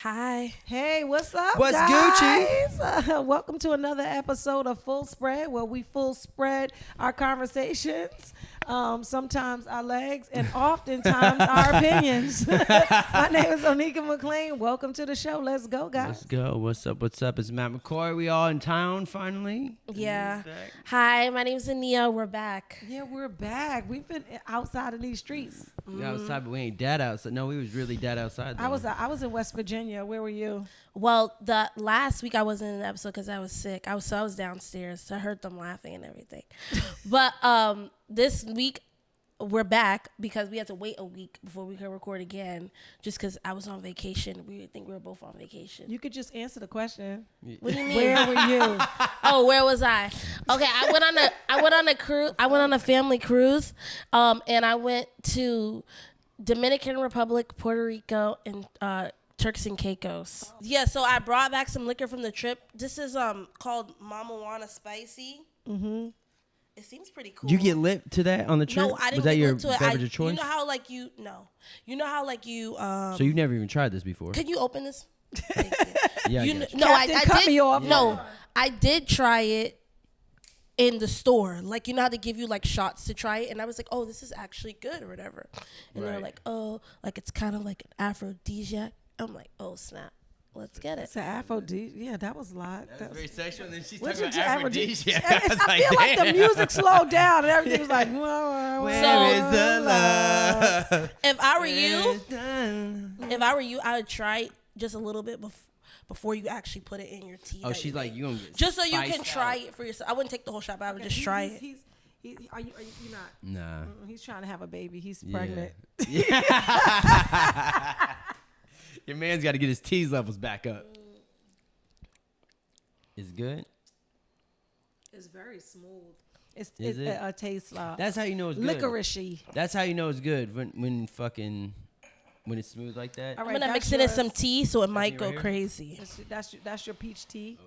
Hi. Hey, what's up, What's guys? Welcome to another episode of Full Spread, where we full spread our conversations, sometimes our legs, and oftentimes our opinions. My name is Onika McLean. Welcome to the show. Let's go, guys. Let's go. What's up? What's up? It's Matt McCoy. We all in town finally. Yeah. Hi, my name's Ania. We're back. Yeah, we're back. We've been outside of these streets. We outside, but we ain't dead outside. No, we was really dead outside. Though. I was in West Virginia. Where were you? Well, the last week I wasn't in the episode because I was sick. I was downstairs. So I heard them laughing and everything. But this week we're back because we had to wait a week before we could record again, just because I was on vacation. We think we were both on vacation. You could just answer the question. What do you mean? Where were you? Oh, where was I? Okay, I went on a cruise. I went on a family cruise, and I went to Dominican Republic, Puerto Rico, and Turks and Caicos. Yeah, so I brought back some liquor from the trip. This is called Mama Wanna Spicy. Mm-hmm. It seems pretty cool. Did you get lit to that on the trip? No, I didn't. Was that get your lit to it. beverage of choice? You know how like you So you've never even tried this before? Can you open this? Yeah. No, I cut did. Me off. No, I did try it in the store. Like, you know how they give you like shots to try it, and I was like, oh, this is actually good or whatever. And they were like, oh, like it's kind of like an aphrodisiac. I'm like, oh snap, let's get it. It's an aphrodisiac. Yeah, that was a lot. That's very sexual. And then she's What talking you about do, aphrodisiac. I feel like the music slowed down and everything was like, Where So- is the love? If I were Where is you, I would try it just a little bit before you actually put it in your tea. Oh, she's like, you gonna get just so you can spiced try out. it for yourself. I wouldn't take the whole shot, but I would just try it. Are you not? Nah. He's trying to have a baby. He's Yeah. pregnant. Yeah. Your man's got to get his tease levels back up. It's good. It's very smooth. It's Is it? a taste That's how you know it's good. licoricey. That's how you know it's good when it's smooth like that. All I'm right, gonna that's mix it in yours. some tea so it might me go right here? crazy. That's your peach tea.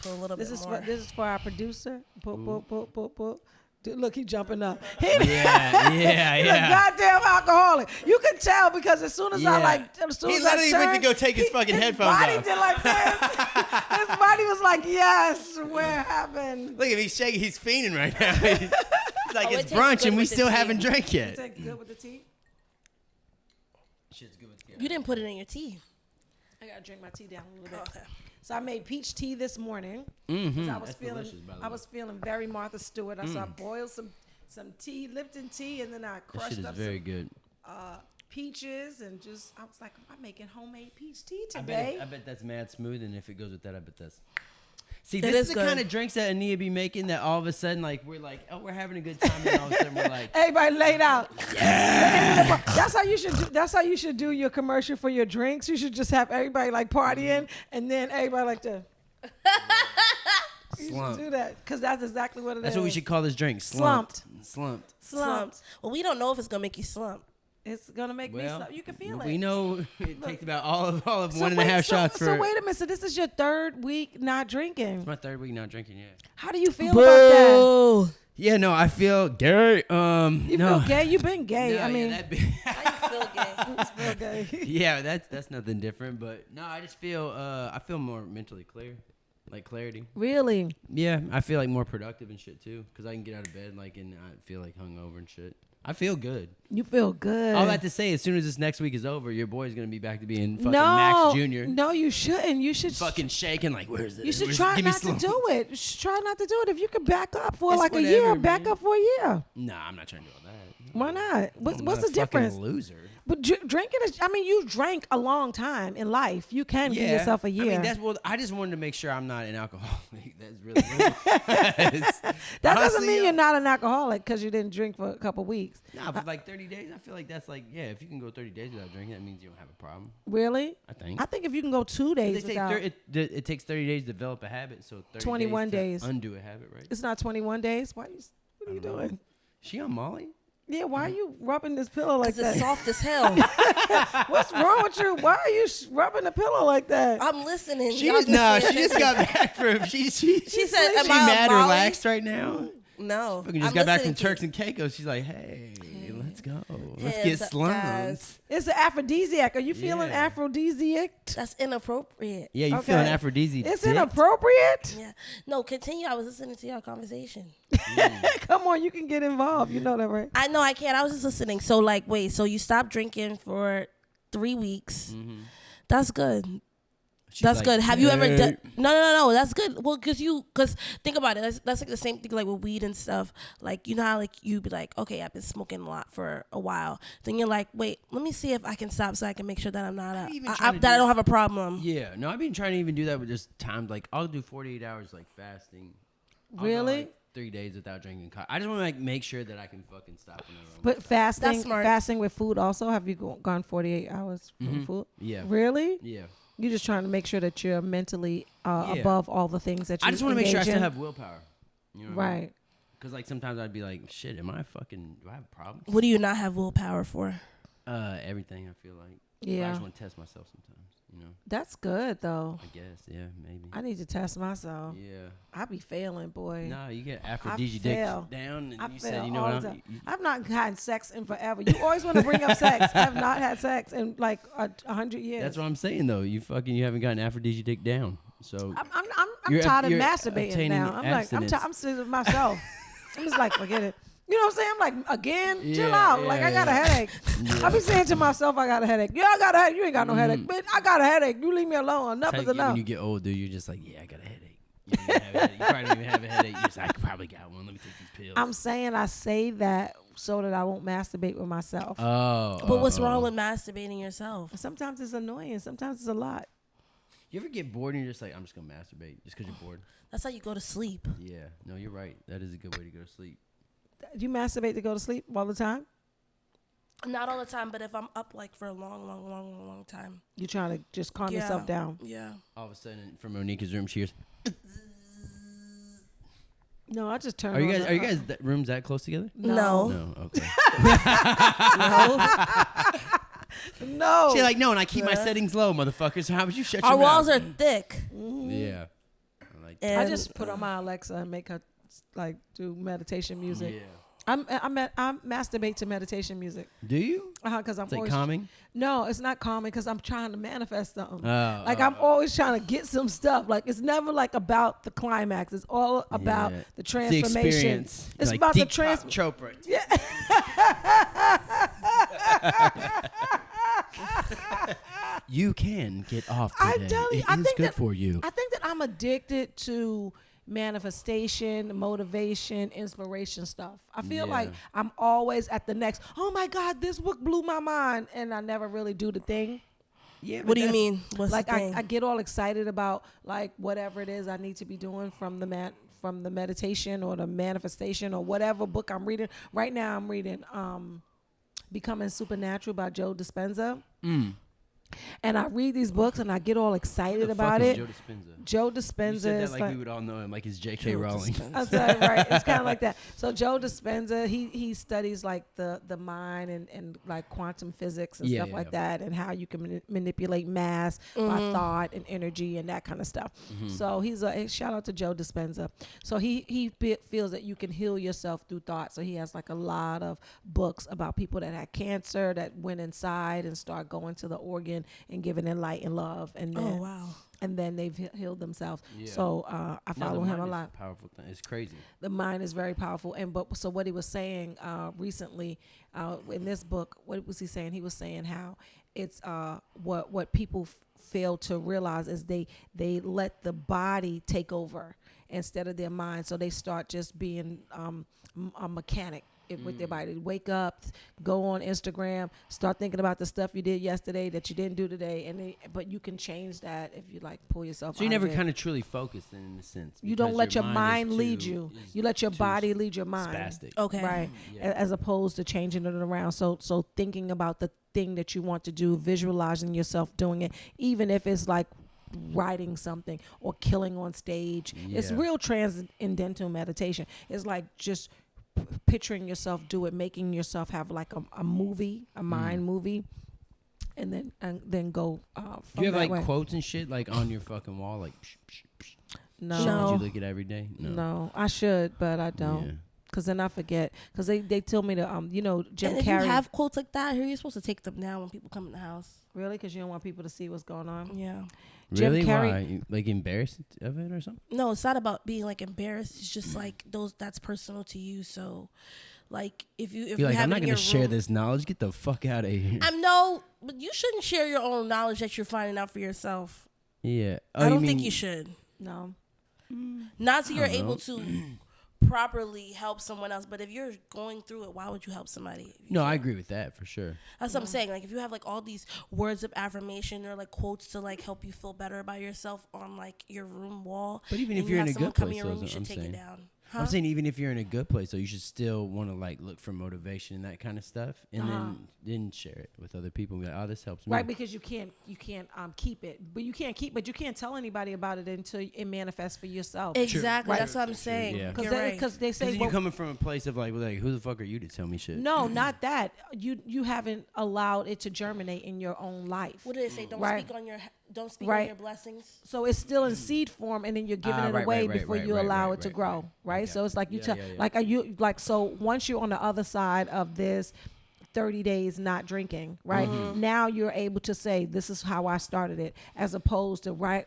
Put a little This bit is more. this is for our producer. Pull. Dude, look, he jumping up. Yeah. He's a goddamn alcoholic. You can tell because as soon as as soon He as literally I went to turned, go take his fucking headphones body off. did like this. His body was like, yes, what happened? Look, if he's shaking, he's fiending right now. He's like, Oh, it it's tastes brunch good and we with the still tea. haven't drank yet. Tastes good with the tea. Shit's good with tea. You didn't put it in your tea. I gotta drink my tea down a little bit. Okay. So I made peach tea this morning. Mm-hmm. I was That's feeling, delicious, by the I way. was feeling very Martha Stewart. So I boiled some tea, Lipton tea, and then I That crushed shit is up very some good. peaches and just. I was like, I'm making homemade peach tea I today. bet that's mad smooth, and if it goes with that, I bet that's. See, It this is is the good. kind of drinks that Ania be making that all of a sudden, like, we're like, oh, we're having a good time, and all of a sudden we're like, Everybody laid out. Yeah. That's how you should do. That's how you should do your commercial for your drinks. You should just have everybody like partying, and then everybody like to. You should Slump. do that because that's exactly what it is. That's what we should call this drink. Slumped. Slumped. Slumped. Well, we don't know if it's gonna make you slump. It's gonna make me. Well, You can feel it. we know it takes about all of So 1.5 wait, shots for. So wait a minute. So this is your third week not drinking. It's my third week not drinking yet. How do you feel about that? Boo. Yeah, no, I feel gay. You no. feel gay? You've been gay. No, I mean, yeah, How you feel gay? feel gay. yeah, that's nothing different. But no, I just feel I feel more mentally clear, like clarity. Really? Yeah, I feel like more productive and shit too, because I can get out of bed like and not feel like hungover and shit. I feel good. You feel good. All that to say, as soon as this next week is over, your boy's gonna be back to being fucking no, Max Jr. No, you shouldn't. You should Fucking shaking like, where's it? You should try give me not to slump. do it. You should try not to do it. If you could back up for It's like a whatever, year, back man. up for a year. Nah, I'm not trying to do all that. Why not? I'm What's not the a fucking difference? Loser. But drinking is. I mean, you drank a long time in life. You can give yourself a year. I mean, I just wanted to make sure I'm not an alcoholic. That's really that doesn't honestly, mean yo. you're not an alcoholic because you didn't drink for a couple weeks. Nah, for like 30 days, I feel like that's like, yeah, if you can go 30 days without drinking, that means you don't have a problem. Really? I think. I think if you can go 2 days They say without, it takes 30 days to develop a habit, so 30 21 days days. to undo a habit, right? it's not 21 days. What are you I don't know. doing? She on Molly? Yeah, why are you rubbing this pillow like It's that? soft as hell. What's wrong with you? Why are you rubbing the pillow like that? I'm listening. She Y'all just, no, pay she just got back from, she said, "Am she I on mad Molly?" relaxed right now? No. Fucking just I'm got back from listening to Turks and Caicos. She's like, hey, Let's go. Let's Hands get up, slums. guys. It's an aphrodisiac. Are you feeling Yeah. aphrodisiac? That's inappropriate. Yeah, you Okay. feeling aphrodisiac? It's inappropriate? Yeah. No, continue. I was listening to your conversation. Come on, you can get involved. You know that, right? I know I can't. I was just listening. So like, wait. So you stopped drinking for 3 weeks. Mm-hmm. That's good. She's That's like, good. Have you ever "Hey." done? No. That's good. Well, cause think about it. That's like the same thing like with weed and stuff. Like you know how like you be like, okay, I've been smoking a lot for a while. Then you're like, wait, let me see if I can stop so I can make sure that I'm not I don't have a problem. Yeah, no, I've been trying to even do that with just times. Like I'll do 48 hours like fasting. I'll Really? Go, like, 3 days without drinking coffee. I just want to like make sure that I can fucking stop whenever. But fasting, That's smart. fasting with food also. Have you gone 48 hours from food? Yeah. Really? Yeah. You're just trying to make sure that you're mentally above all the things that you I just want to make sure I engage still in? have willpower. You know what I mean? Right. Because like sometimes I'd be like, shit, do I have a problem? What do you not have willpower for? Everything I feel like. Yeah. I just want to test myself sometimes. You know. That's good though. I guess. Yeah. Maybe. I need to test myself. Yeah. I be failing, boy. No, you get fail. aphrodisiac down, and I you fail said, you know all what? the time. I've not had sex in forever. You always want to bring up sex. I've not had sex in like 100 years. That's what I'm saying though. You haven't gotten aphrodisiac down. So I'm You're tired of you're masturbating obtaining now. I'm like, abstinence. I'm sitting with myself. I'm just like, forget it. You know what I'm saying? I'm like, again, chill Yeah, out. Like, I got a headache. Yeah. I be saying to myself, I got a headache. Yeah, I got a headache. You ain't got no headache. Bitch, I got a headache. You leave me alone. Enough is enough. When you get older, you're just like, yeah, I got a headache. You probably don't even have a headache. You're just like, I probably got one. Let me take these pills. I'm saying I say that so that I won't masturbate with myself. But what's wrong with masturbating yourself? Sometimes it's annoying. Sometimes it's a lot. You ever get bored and you're just like, I'm just going to masturbate just because you're bored? That's how you go to sleep. Yeah. No, you're right. That is a good way to go to sleep. Do you masturbate to go to sleep all the time? Not all the time, but if I'm up like for a long time. You trying to just calm yourself down? Yeah. All of a sudden, from Onika's room, she hears, No, I just turn. Are you guys rooms that close together? No. No. Okay. No. She's like, no, and I keep my settings low, motherfuckers. So how would you shut Our your walls mouth? are thick. Yeah. I like And I just put on my Alexa and make her like do meditation music. Yeah. I masturbate to meditation music. Do you? Because I'm It's like always calming? No, it's not calming because I'm trying to manifest something. Oh, I'm always trying to get some stuff. Like it's never like about the climax. It's all about Yeah. the It's transformation. the experience. It's like about the Deepak Chopra. You can get off today. I tell you, It I is think good that, for you. I think that I'm addicted to manifestation, motivation, inspiration stuff. I feel Yeah. like I'm always at the next, oh my God, this book blew my mind. And I never really do the thing. Yeah, What do you mean? What's Like the thing? I get all excited about like whatever it is I need to be doing from the meditation or the manifestation or whatever book I'm reading. Right now I'm reading Becoming Supernatural by Joe Dispenza. And I read these books and I get all excited about it. Joe Dispenza. Joe You Dispenza said is that like we would all know him, like he's J.K. Joe Rowling. Dispenza. I'm sorry, right. It's kind of like that. So Joe Dispenza, he studies like the mind and like quantum physics and stuff like that, and how you can manipulate mass by thought and energy and that kind of stuff. So he's a shout out to Joe Dispenza. So he feels that you can heal yourself through thought. So he has like a lot of books about people that had cancer that went inside and start going to the organ and giving it light and love, and then, oh wow. and then they've healed themselves. Yeah. So I follow him a lot. It's a powerful thing. It's crazy. The mind is very powerful. So what he was saying recently in this book, what was he saying? He was saying how it's what people fail to realize is they let the body take over instead of their mind. So they start just being a mechanic with their body. Wake up, go on Instagram, start thinking about the stuff you did yesterday that you didn't do today, but you can change that if you like pull yourself. So you out never of it. kind of truly focus in a sense. You don't because let your is mind too- lead you. is You let your too body lead your mind. Spastic. Okay. Right. Yeah. As opposed to changing it around. So thinking about the thing that you want to do, visualizing yourself doing it, even if it's like writing something or killing on stage. It's Yeah. real transcendental meditation. It's like just picturing yourself do it, making yourself have like a movie, a mind movie, and then go from Do you have that like way. quotes and shit like on your fucking wall, like psh, psh, psh. No. Shit that No. you look at every day? No, I should, but I don't. Yeah. Because then I forget. Because they told me to, Jim And if Carrey. you have quotes like that, you're supposed to take them down when people come in the house. Really? Because you don't want people to see what's going on? Yeah. Jim Really? Carrey- Why? You, like embarrassed of it or something? No, it's not about being like embarrassed. It's just like that's personal to you. So, like if you You're like, have I'm it not in gonna your share room- this knowledge. Get the fuck out of here. But you shouldn't share your own knowledge that you're finding out for yourself. Yeah. Oh, I don't mean, think you should. No. Not so you're don't know. able to properly help someone else. But if you're going through it, why would you help somebody? If you No, I can't? agree with that for sure. That's what I'm saying. Like if you have like all these words of affirmation or like quotes to like help you feel better about yourself on like your room wall. But even and if you you're in have a someone good come place, in your room, you that's should what take I'm it saying. down. I'm saying even if you're in a good place, so you should still want to like look for motivation and that kind of stuff, and then share it with other people. And be like, oh, this helps me. Right, because you can't keep it, but you can't tell anybody about it until it manifests for yourself. Exactly. Right. That's what I'm saying. Yeah. You're right. Because they say, Because you're coming from a place of like who the fuck are you to tell me shit? no, not that. You haven't allowed it to germinate in your own life. What did they say? Don't Right. speak on your Right. on your blessings. So it's still in seed form, and then you're giving it Right, away right, before right, you right, allow right, it to right, grow. Right. Okay. So it's like you Yeah, tell, yeah, yeah. like are you like so once you're on the other side of this 30 days not drinking, right? Now you're able to say, this is how I started it, as opposed to, right,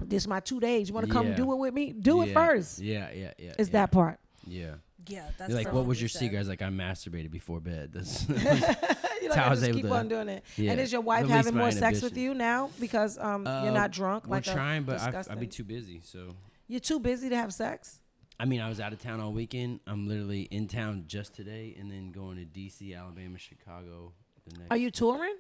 this is my 2 days. You want to come Yeah. do it with me? Do it Yeah. first. Yeah. Is that part. Yeah. Yeah, that's You're like, what was perfectly your said. secret? I was like, I masturbated before bed. That's You That's know, how I was just able keep to- on doing it. Yeah. And is your wife Release having my more sex with inhibition. you now because you're not drunk? We're like trying, but I'd disgusting- be too busy. So, You're too busy to have sex? I mean, I was out of town all weekend. I'm literally in town just today, and then going to D.C., Alabama, Chicago. The next. Are you touring?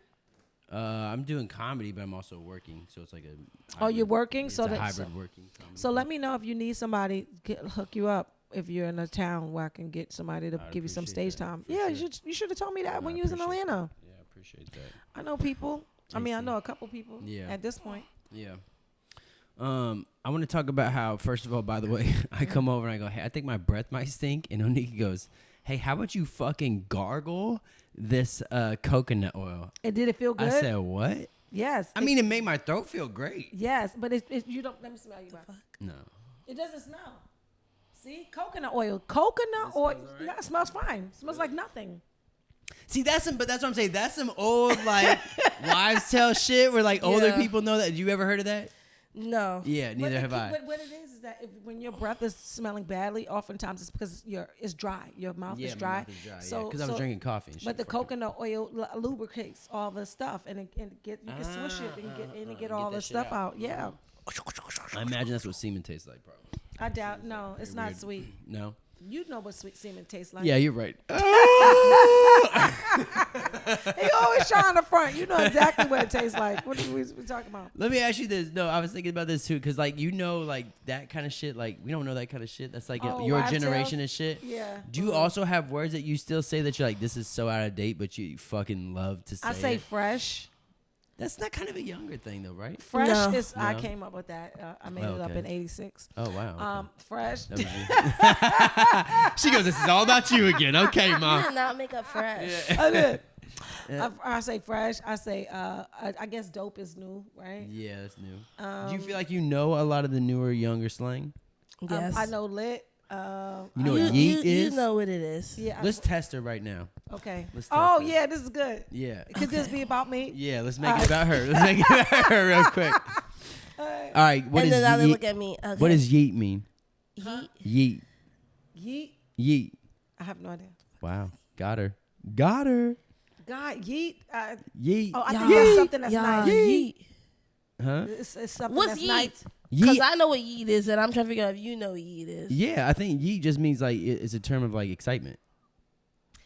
I'm doing comedy, but I'm also working, so it's like a. Oh, you're hybrid- working? It's So a that- hybrid working. Comedy So thing. let me know if you need somebody hook you up if you're in a town where I can get somebody to I'd give you some appreciate stage that, time. for Yeah, sure. you should have told me that No, when I you was in appreciate Atlanta. Yeah, I appreciate that. I know people. I mean, I Thanks, know a couple people Yeah. at this point. Yeah. I want to talk about how, first of all, by the way, I come over and I go, hey, I think my breath might stink. And Onika goes, hey, how about you fucking gargle this coconut oil? And did it feel good? I said, what? Yes. I mean, it made my throat feel great. yes, but it you don't. Let me smell you. Bro. No. It doesn't smell. See, coconut oil. Coconut oil. No, it smells fine. It smells like nothing. See, but that's what I'm saying. That's some old, like, wives' tale shit where, like, older Yeah. people know that. You ever heard of that? No. Yeah, neither have I. But what it is that when your breath is smelling badly, oftentimes it's because it's dry. Your mouth is my dry. mouth is dry, So because I was drinking coffee and shit. But the before. coconut oil lubricates all the stuff, and you can swish it and get all that the shit stuff out. out. Yeah, I imagine that's what semen tastes like, probably. I doubt. No, it's not Weird. sweet. No? You know what sweet semen tastes like. Yeah, you're right. He always trying to front. You know exactly what it tastes like. What are we talking about? Let me ask you this. No, I was thinking about this too, because like like that kind of shit. Like we don't know that kind of shit. That's like Oh, your wives' generation tales? and shit. Yeah. Do you also have words that you still say that you're like, this is so out of date, but you fucking love to say? I say it? fresh. That's not kind of a younger thing though, right? Fresh No. is. I No. came up with that. I made Oh, it up okay. in '86. Oh wow. Okay. Fresh. That was you. She goes, this is all about you again. Okay, You mom. did not make up fresh. I did. Yeah. I say fresh. I say. I guess dope is new, right? Yeah, that's new. Do you feel like you know a lot of the newer, younger slang? Yes. I know lit. You know You, what you, yeet you is? know what it is. Yeah. Let's test her right now. Okay. let's test Oh it. yeah, this is good. Yeah. Could this be about me? Yeah, let's make it about her. Let's make it about her real quick. All right, what and is then now they yeet? look at me. Okay. What does yeet mean? Yeet? Yeet. Yeet. Yeet. I have no idea. Wow. Got her. Got her. God, yeet. Yeet. Oh, I Yeah. think that's something that's Yeah, nice. yeet. Huh? It's something What's that's yeet? nice. Because Yeet. I know what yeet is, and I'm trying to figure out if you know what yeet is. Yeah, I think yeet just means like it's a term of like excitement.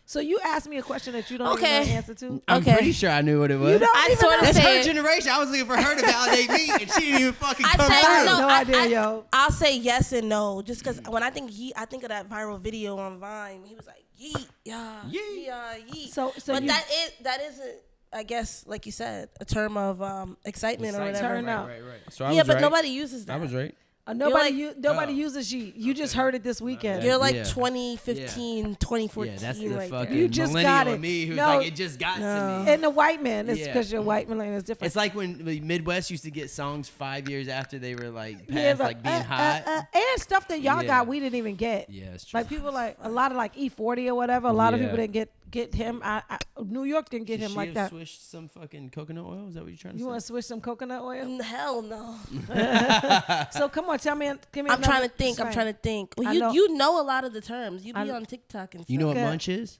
So you asked me a question that you don't even Okay. know the answer to. I'm Okay. pretty sure I knew what it was. I sort of That's say her generation. I was looking for her to validate me, and she didn't even fucking I come say I have through. no idea, yo. I'll say yes and no, just because when I think yeet, I think of that viral video on Vine. He was like yeet, yeah, Yeet. yeah, yeet. So but you, that isn't, I guess, like you said, a term of excitement or whatever. Turn up. Right. So I Yeah, was but right. nobody uses that. I was right. Nobody uses ye. You just heard it this weekend. You're like Yeah. 2015, 2014. Yeah, that's the right fucking there. You just millennial got it. in me who's No. like, it just got to me. And the white man, it's Yeah. because your white man is different. It's like when the Midwest used to get songs 5 years after they were like past, Yeah, like being hot. and stuff that y'all Yeah. got, we didn't even get. Yeah, it's true. Like people like a lot of like E40 or whatever. A lot of Yeah. people didn't get him. New York didn't get Should him she like have that. Switched some fucking coconut oil? Is that what you're trying to You say? want to switch some coconut oil? Hell no. So come on, give me. I'm trying to think. I'm trying to think. Well, you know a lot of the terms. You be on TikTok and stuff. You know what Okay. munch is?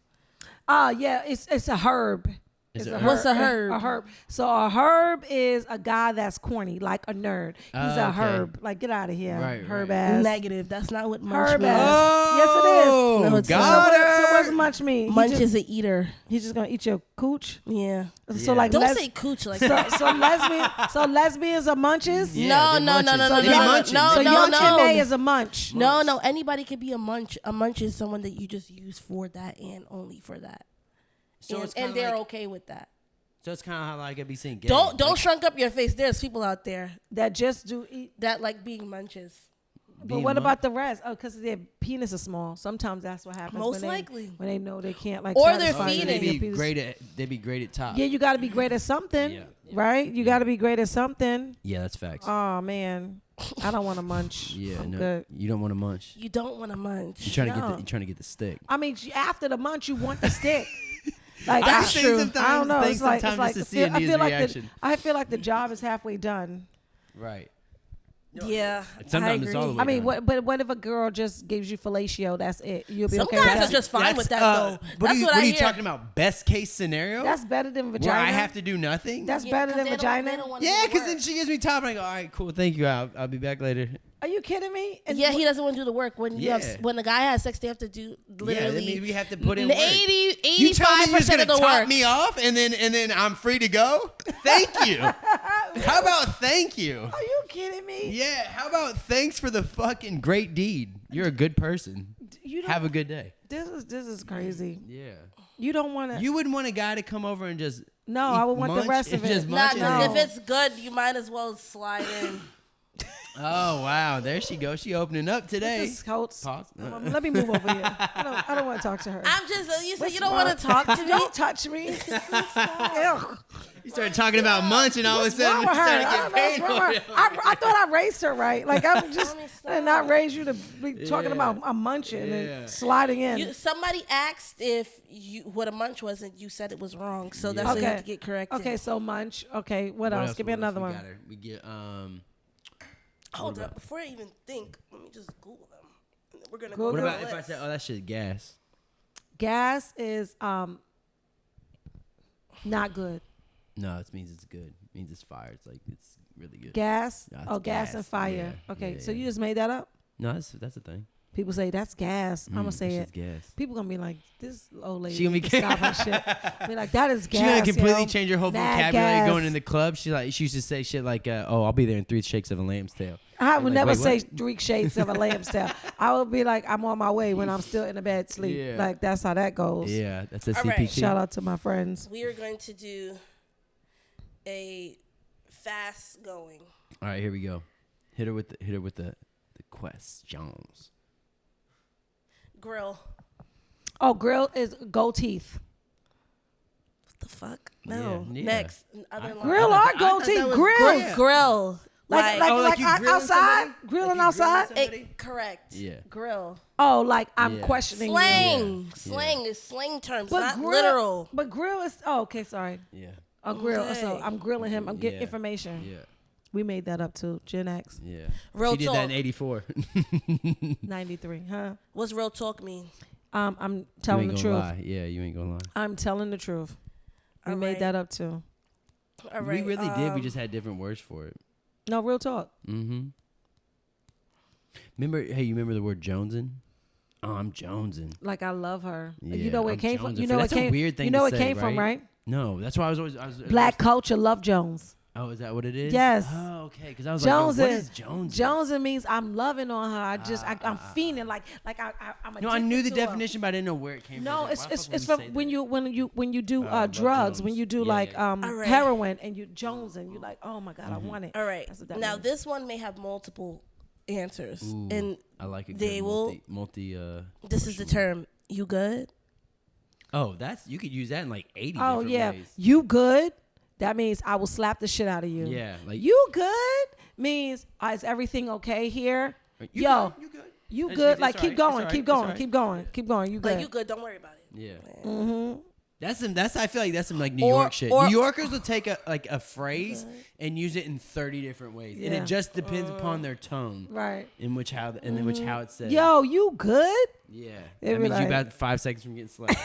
Yeah, it's a herb. Is It's it a a herb. What's a herb? A herb. So a herb is a guy that's corny, like a nerd. He's a Okay. herb. Like get out of here, Right, herb right. ass. Negative. That's not what munch Herb means. ass. Yes, it is. Oh, No, it's got not. So her. what's munch mean? Munch is an eater. He's just gonna eat your cooch. Yeah. So Yeah. like Don't say cooch like that. so lesbians are munches. Yeah, No. they be munching. No, So no, Yonchin May no. is a munch. No. Anybody could be a munch. A munch is someone that you just use for that and only for that. So it's and kinda they're like, okay with that. So it's kind of how like I be saying. Gay. Don't Like, shrunk up your face. There's people out there That just do eat. that like being munches. But being what mun- about the rest? Oh, because their penis is small. Sometimes that's what happens. Most when likely. when they know they can't like. Or they're satisfy Oh, so their they feeding. be penis. great at. They be great at top. Yeah, you got to be great at something, Yeah. right? You got to be great at something. Yeah, that's facts. Oh man, I don't want to munch. Yeah, I'm no, good. you don't want to munch. You don't want to munch. You're trying to No. get. You're trying to get the stick. I mean, after the munch, you want the stick. Like That's I, true. I don't know. Think It's like sometimes just to see I feel Ania's like the, reaction. I feel like the job is halfway done. Right. Yeah. Sometimes I it's all the agree. way I mean, done. what if a girl just gives you fellatio? That's it. You'll be Some okay. guys with are that? just fine with that though. What That's are you, what I are you hear. talking about? Best case scenario? That's better than vagina. where I have to do nothing? That's Yeah, better 'cause than they vagina. don't wanna yeah, do the because then work. she gives me top, and I go, all right, cool, thank you. I'll be back later. Are you kidding me? And Yeah, he doesn't want to do the work. When you Yeah. have, when the guy has sex, they have to do literally. Yeah, I mean, we have to put in work. 80, You tell me you're just 85% gonna of the top work. me off, and then I'm free to go. Thank you. How about thank you? Are you kidding me? Yeah. How about thanks for the fucking great deed? You're a good person. You don't, Have a good day. This is crazy. Yeah. You don't want to. You wouldn't want a guy to come over and just No, I would want the munch rest of and it. just Nah, munch it. because No. if it's good, you might as well slide in. Oh wow, there she goes. She opening up today. This is Coates. Pause. Let me move over here. I don't want to talk to her. I'm just, you said What's you don't wrong? want to talk to me. Don't touch me. Ew. You started talking about munch, and all of a What's sudden wrong we with her? started I don't getting know what's paid wrong for with it. her. I thought I raised her right. Like I'm just Let me I did not raise you to be talking Yeah. about a munching Yeah. and sliding in. Somebody asked if you what a munch was, and you said it was wrong. So that's Yeah. what you have Okay. to get corrected. Okay, so munch. Okay, what else? Give me What else another we one. got her? We get Hold up. Before I even think, let me just Google them. And then we're going to Google go What down about the if I list. said, oh, that shit gas? Gas is not good. No, it means it's good. It means it's fire. It's like it's really good. Gas. No, it's Oh, gas and gas. fire. Yeah, Okay, yeah, so yeah. you just made that up. No, that's a thing. People say that's gas. I'm gonna say that it. shit's gas. People gonna be like, this old lady. She gonna be need to stop her shit. Be like, that is gas. She's gonna completely yo. change her whole Mad vocabulary gas. going in the club. She used to say shit like, "Oh, I'll be there in 3 shakes of a lamb's tail." I would like, never wait, say what? 3 shades of a lamb's tail. I would be like, I'm on my way when I'm still in the bed sleep. Yeah. Like that's how that goes. Yeah, that's a All CPT. right. Shout out to my friends. We are going to do a fast going. All right, here we go. Hit her with the questions. Grill. Oh, grill is gold teeth. What the fuck? No. Yeah. Next. Other line. Grill I are thought gold that teeth. was Grill. Yeah. Grill. Like Oh, like you grilling outside, somebody? grilling Like you outside. grilling somebody? Correct. Yeah. Grill. Oh, like I'm Yeah. questioning you. Slang. Yeah. Slang is slang terms, But not grill, literal. But grill is. Oh, okay, sorry. Yeah. A grill. So Okay. I'm grilling him. I'm getting Yeah. information. Yeah. We made that up too. Gen X Yeah. Real she did that talk. in '84. 93. Huh? What's real talk mean? I'm You telling ain't the gonna truth. lie. Yeah, you ain't gonna lie. I'm telling the truth. We All made right. that up too. All right. We really did. We just had different words for it. No, real talk. Mm-hmm. Remember? Hey, you remember the word jonesing? Oh, I'm jonesing. Like I love her. Yeah, you know where it I'm came from. jonesing You for- know that's it a came. weird thing You know to where it say, came from, right? No, that's why I was always. Black culture love Jones. Oh, is that what it is? Yes. Oh, okay. Because I was Jones like, yo, what is Jones? Jones means I'm loving on her. I'm fiending like I'm No, I knew the addicted to her. definition, but I didn't know where it came No, from. it's from when you do love drugs, Jones. when you do Yeah, like yeah. All right. heroin and you Jones and you like, oh my God, I want it. All right. That's what that Now means. this one may have multiple answers, Ooh, and I like it. they will. This is the term. You good? Oh, you could use that in like 80 Oh different yeah, ways. you good? That means I will slap the shit out of you. Yeah, like you good means is everything okay here? you Yo, good? You good? you And good? she- Like it's keep alright, going, it's keep alright, going, it's keep going, alright. keep going. You good? Like you good? Don't worry about it. Yeah. Mm-hmm. That's I feel like that's some like New Or- York shit. or- New Yorkers will take a phrase and use it in 30 different ways, and Yeah. it just depends upon their tone, Right. in which how it's said. Yo, you good? Yeah, They that be means you like- about 5 seconds from getting slapped.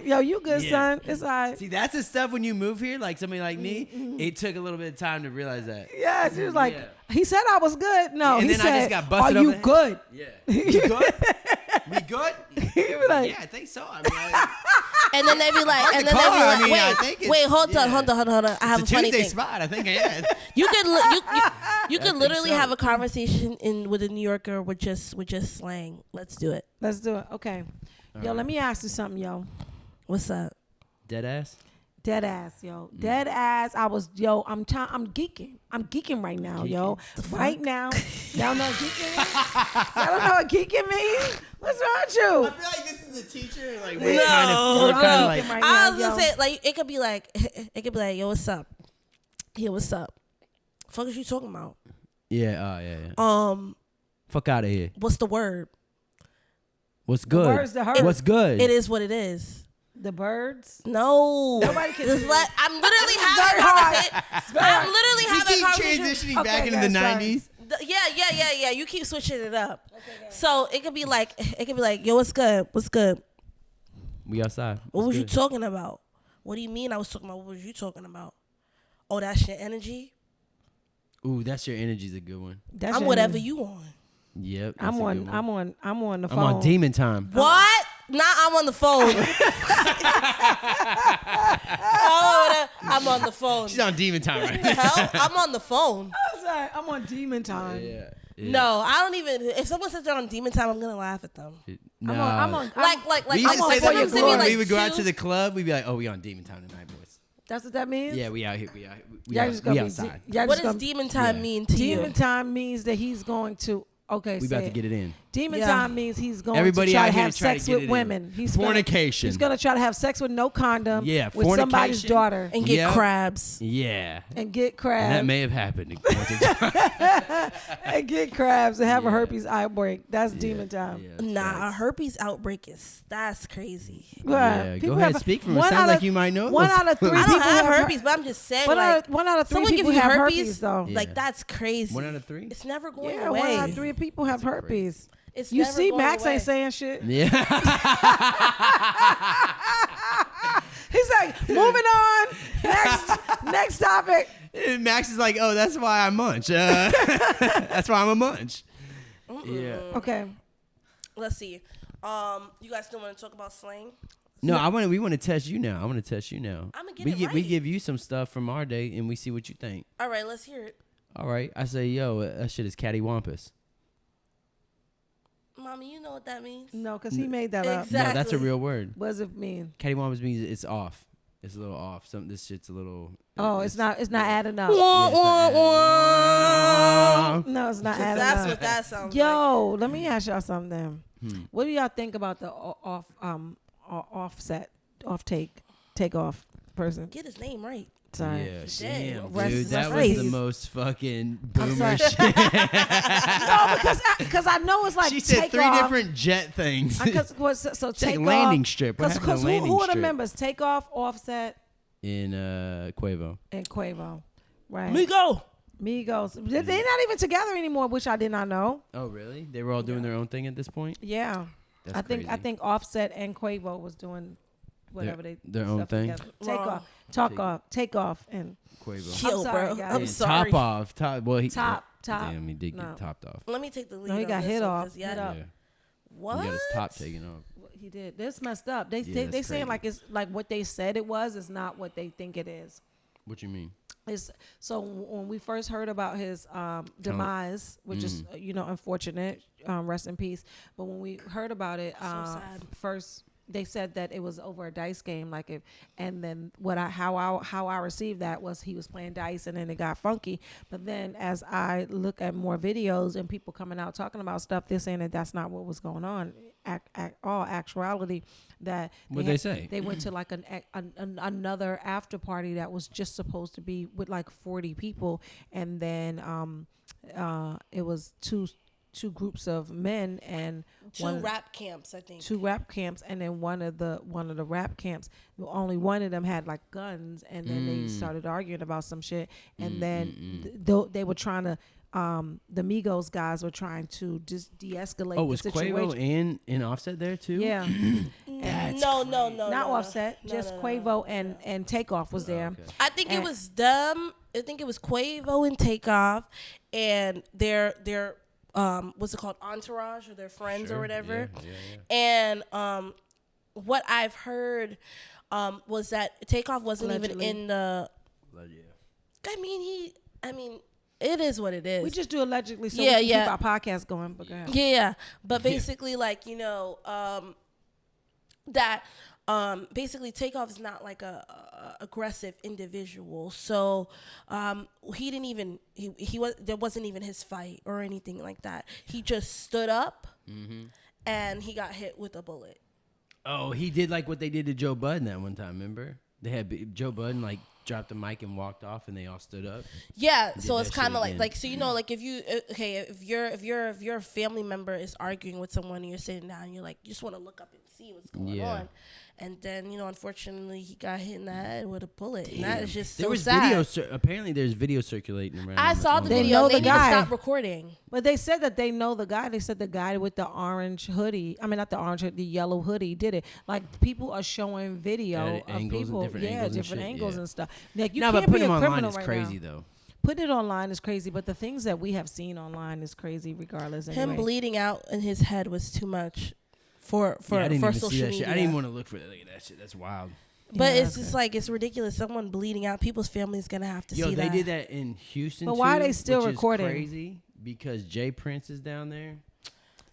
Yo, you good, Yeah. son? It's all right. See, that's the stuff when you move here, like somebody like me. It took a little bit of time to realize that. Yeah, she was like, Yeah. he said I was good. No, And he then I said, just got busted are you over the good? Yeah, you good? We good? He was like, Yeah, I think so. I mean, And then they be like, Hard and to then they call, be I like, mean, I think it's- wait, hold yeah. on. I have a it's a funny Tuesday thing. spot. I think I am. You could you could think literally so. have a conversation with a New Yorker with just slang. Let's do it. let's do it. Okay. Yo, let me ask you something, yo. What's up? Dead ass. Dead ass, yo. Dead ass. I'm geeking. I'm geeking right now, yo. Right now. Y'all know what geeking means? Y'all don't know what geeking means? What's wrong with you? I feel like this is a teacher. Like No, we're kind of no. like. Right I now, was gonna yo. say like it could be like, yo, what's up? Yeah, what's up? Fuck is you talking about? Yeah. Fuck out of here. What's the word? What's good? words that hurt. What's good? It is what it is. The birds. No. Nobody can Just do let, I'm literally having very a hard. conversation. very I'm hard. literally We having keep a conversation. transitioning Okay, back into the that's fine. 90s. Yeah. You keep switching it up. So it could be like, yo, what's good? What's good? We outside. What What's was you good? talking about? What do you mean I was talking about? What was you talking about? Oh, that's your energy? Ooh, that's your energy's a good one. That's I'm your whatever name. you on. Yep. that's I'm a good on. one. I'm on the phone. I'm on demon time. What? Nah, I'm on the phone. I'm on the phone. She's on demon time right now. Hell, I'm on the phone. I'm sorry. I'm on demon time. Yeah. No, I don't even. If someone says they're on demon time, I'm gonna laugh at them. No. I'm on. Like we used to I'm say on that for your before glory. when like we would go out two- to the club. We'd be like, "Oh, we on demon time tonight, boys." That's what that means. Yeah, we out here. We out. We, Y'all out, just we gonna be. outside. Y'all What just does gonna, demon time Yeah. mean to demon you? time means that he's going to. Okay, We say about to it. get it in. Demon Yeah. time means he's going Everybody to try out to here have to try to sex get with it in. women. He's Fornication. He's gonna try to have sex with no condom. Yeah, with somebody's fornication. daughter And get Yep. crabs. Yeah. and get And crabs that may have happened. once or twice. and get crabs and have a Yeah. herpes outbreak. That's Yeah, demon time. yeah, Nah, a facts. herpes outbreak that's crazy. Yeah, People go ahead, have- speak from it. one Sounds out like of- you might know. One those. out of three I don't people have have herpes, but I'm just saying, One like, out of three someone people give you have herpes, though. Yeah. like that's crazy. 1 out of 3. It's never going Yeah, away. 1 out of 3 people have herpes. It's You never see, going Max away. ain't saying shit. Yeah. He's like, moving on. Next topic. And Max is like, "Oh, that's why I munch. That's why I'm a munch." Yeah. Okay. Let's see. You guys still want to talk about slang? No, we want to test you now. I want to test you now. I'ma get we it give we right. give you some stuff from our day, and we see what you think. All right, let's hear it. All right. I say, yo, that shit is cattywampus. Mommy, you know what that means? No, because he made that up. Exactly. No, that's a real word. What does it mean? Cattywampus means it's off. It's a little off. This shit's a little. Oh, it's not adding up. Wah, wah, wah. No, it's not 'Cause adding that's up. what that sounds like. Yo, let me ask y'all something. Hmm. What do y'all think about the take off person? Get his name right. Sorry. Yeah, Damn. damn, Rest dude, his that was face. the most fucking I'm boomer sorry. shit. No, because I know it's like She said take 3 off. different jet things. So It's like take landing off. strip. What happened to Because landing who are the strip? members? Take off, Offset, In Quavo. and Quavo. Right. Me go. Migos. They're not even together anymore, which I did not know. Oh, really? They were all doing their own thing at this point? Yeah. That's I think crazy. Offset and Quavo was doing whatever their own stuff thing? together. Take Wrong. off, take off, and Quavo. Yo, sorry, bro. guys. I'm Yeah, sorry. Top off. Well, he top. Damn, he did No. get topped off. Let me take the lead. No, he on got this hit one, off. 'cause, yeah. Hit up. Yeah. What? He got his top taken off. He did. This messed up. They Yeah, they that's saying crazy. like it's like what they said it was is not what they think it is. What you mean? It's so when we first heard about his demise, which is unfortunate, rest in peace. But when we heard about it, sad. first they said that it was over a dice game, like if, and then how I received that was he was playing dice and then it got funky. But then as I look at more videos and people coming out talking about stuff, they're saying that that's not what was going on. All actuality, that What'd they say? They went to like another after party that was just supposed to be with like 40 people, and then it was two groups of men and two rap camps, I think. Two rap camps, and then one of the rap camps, only one of them had like guns, and then they started arguing about some shit, and then they were trying to. The Migos guys were trying to just de-escalate the situation. Oh, was Quavo and Offset there too? Yeah. No, not Offset. Just Quavo and Takeoff was there. Okay. I think it was them. I think it was Quavo and Takeoff, and their what's it called, entourage or their friends or whatever. Yeah. And what I've heard was that Takeoff wasn't Allegedly. even in the. I mean. It is what it is. We just do allegedly so we can keep our podcast going. But yeah. But basically, like, that basically Takeoff is not like a aggressive individual. So he didn't even there wasn't even his fight or anything like that. He just stood up and he got hit with a bullet. Oh, he did like what they did to Joe Budden that one time. Remember? They had Joe Budden like dropped the mic and walked off, and they all stood up. Yeah, so it's kind of like so like if your family member is arguing with someone and you're sitting down, and you're like, you just want to look up and see what's going on. And then, unfortunately, he got hit in the head with a bullet. And that is just so sad. Apparently, there's video circulating around. I saw the They video. know They the need guy. to stop recording. But they said that they know the guy. They said the guy with the orange hoodie. I mean, not the orange hoodie, the yellow hoodie did it. Like, people are showing video of people. Different angles and stuff. Like, you can't but be putting a them criminal online is right crazy, now. though. Putting it online is crazy, but the things that we have seen online is crazy regardless. Him anyway. bleeding out in his head was too much for I didn't even social see that media. shit. I didn't even want to look for that. Look at that shit. That's wild. But it's just like, it's ridiculous. Someone bleeding out, people's family's going to have to see that. They did that in Houston, But why are too, they still which recording? Is crazy because Jay Prince is down there.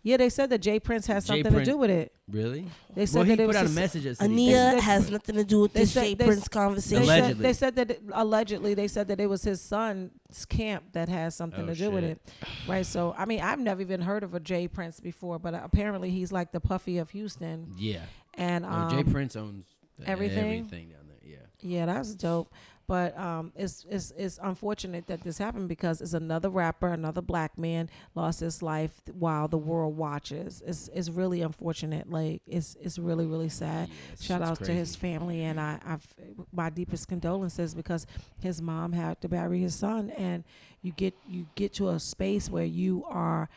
Yeah, they said that Jay Prince has something to do with it. Really? They said he that it put was out a message that said Ania has nothing to do with this Jay Prince conversation. Allegedly. They said that allegedly they said that it was his son's camp that has something to do with it, right? So I mean, I've never even heard of a Jay Prince before, but apparently he's like the Puffy of Houston. Yeah. And Jay Prince owns everything down there. Yeah. Yeah, that's dope. But it's unfortunate that this happened because it's another rapper, another black man lost his life while the world watches. It's really unfortunate. Like it's really, really sad. Shout out to his family, and I've my deepest condolences because his mom had to bury his son, and you get to a space where you are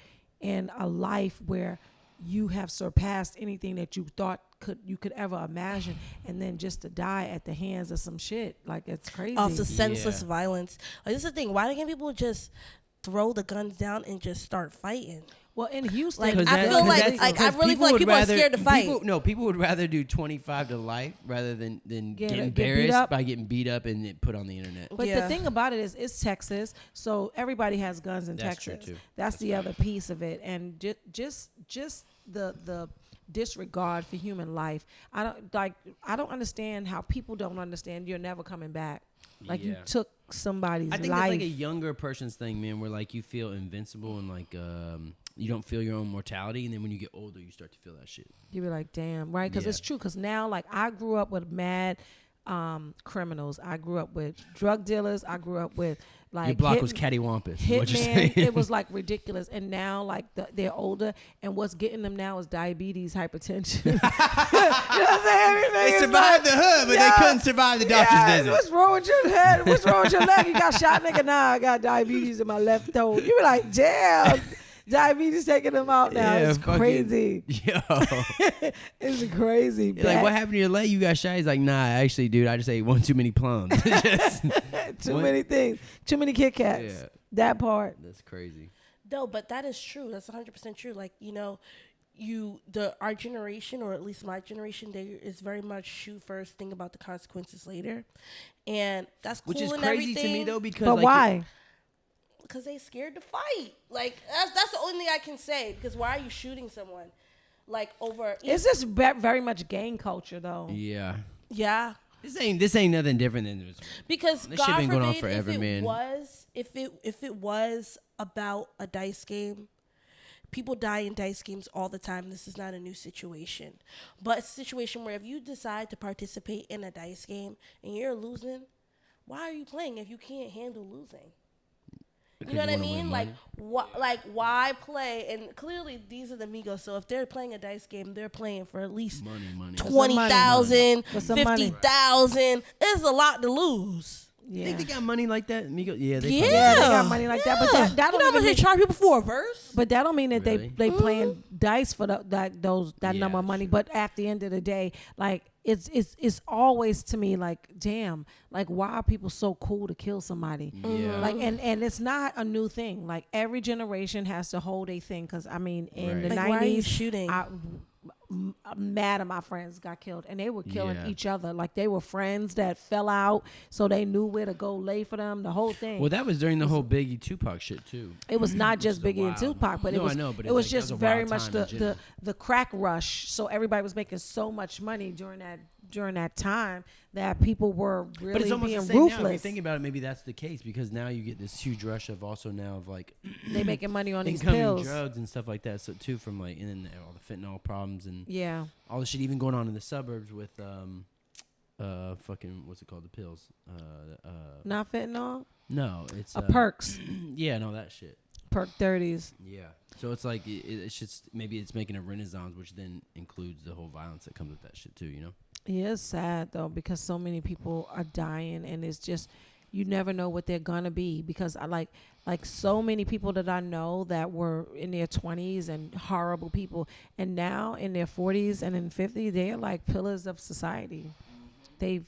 in a life where you have surpassed anything that you thought you could ever imagine, and then just to die at the hands of some shit, like it's crazy. Off the senseless violence. Like, this is the thing. Why can't people just throw the guns down and just start fighting? Well, in Houston, like, I really feel like people are scared to fight. People would rather do 25 to life rather than get embarrassed by getting beat up and it put on the internet. But the thing about it is, it's Texas, so everybody has guns in Texas. True too. That's the other piece of it, and just the disregard for human life. I don't understand how people don't understand you're never coming back. Like you took somebody's life. I think that's like a younger person's thing, man, where like you feel invincible and like you don't feel your own mortality, and then when you get older, you start to feel that shit. You be like, damn, right? Because it's true. Because now, like, I grew up with mad criminals. I grew up with drug dealers. I grew up with like your block was cattywampus. Hitman. It was like ridiculous. And now, like, they're older, and what's getting them now is diabetes, hypertension. You know what I'm saying? They survived the hood, but they couldn't survive the doctor's visit. What's wrong with your head? What's wrong with your leg? You got shot, nigga. Nah, I got diabetes in my left toe. You be like, damn. Diabetes taking them out now. It's crazy. Yo. It's crazy. Like, what happened to your leg? You got shot? He's like, nah, actually, dude, I just ate one too many plums. Too many things. Too many Kit Kats. Yeah. That part. That's crazy. No, but that is true. That's 100% true. Like, our generation, or at least my generation, there is very much shoot first, think about the consequences later. And that's cool. Which is and crazy everything, to me, though, because. But like, why? Because they scared to fight. Like, that's the only thing I can say. Because why are you shooting someone? like over. It's just very much gang culture, though. Yeah. Yeah. This ain't nothing different than this. Because This God shit been forbid, going on forever, if it man. was, if it was about a dice game, people die in dice games all the time. This is not a new situation, but it's a situation where if you decide to participate in a dice game and you're losing, why are you playing if you can't handle losing? You know what I mean? Like why play? And clearly these are the Migos. So if they're playing a dice game, they're playing for at least money. 20,000, For some money. 50,000. It's a lot to lose. Yeah. Think they got money like that? Migo? Yeah, they Yeah. probably Yeah, do. they got money like that, but that You don't never even hear mean, charge people for a verse. but that don't mean that Really? they playing dice for that Yeah, number of money. sure. But at the end of the day, like it's always to me like, damn, like why are people so cool to kill somebody? Yeah. Like and it's not a new thing. Like every generation has to hold a thing. Because I mean, in the Right. Like, why are you 90s, shooting? mad of my friends got killed, and they were killing Yeah. each other. Like they were friends that fell out, so they knew where to go lay for them. The whole thing. Well, that was during the whole Biggie Tupac shit too. It was not just Which is Biggie and wild. Tupac, but No, it was I know, but it it's was like, just that was a very wild much time in general. the crack rush. So everybody was making so much money during that time that people were But it's really almost being the same now. If you ruthless. think about it, maybe that's the case because now you get this huge rush of also now of like They making money on these incoming pills. drugs and stuff like that. So too from like and then all the fentanyl problems and Yeah, all the shit even going on in the suburbs with fucking what's it called, the pills not fentanyl, no it's perks, yeah, no, that shit. perk 30s. Yeah, so it's like it's just maybe it's making a renaissance, which then includes the whole violence that comes with that shit too, you know. Yeah, it's sad though because so many people are dying, and it's just you never know what they're gonna be. Because I like so many people that I know that were in their 20s and horrible people, and now in their 40s and in 50s, they're like pillars of society. They've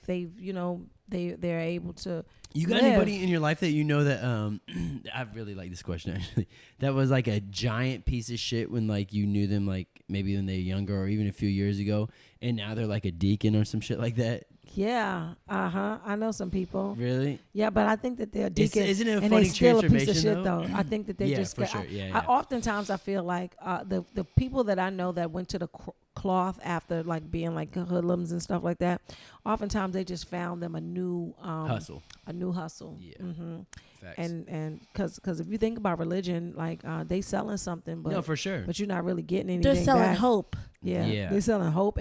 they're able to. You got live. anybody in your life that you know that I really like this question actually, that was like a giant piece of shit when like you knew them like maybe when they were younger or even a few years ago, and now they're like a deacon or some shit like that? Yeah, I know some people. Really? Yeah, but I think that they're deacon, Isn't it a and funny they still a piece of transformation, shit though? though. I think that they Yeah, just for got. sure. Yeah, I yeah. oftentimes I feel like the people that I know that went to the cloth after like being like hoodlums and stuff like that. Oftentimes they just found them a new Hustle. a new hustle. Yeah. hmm Facts. And because if you think about religion, like they selling something, but no, for sure. but you're not really getting anything. They're selling back. hope. Yeah, Yeah. they're selling hope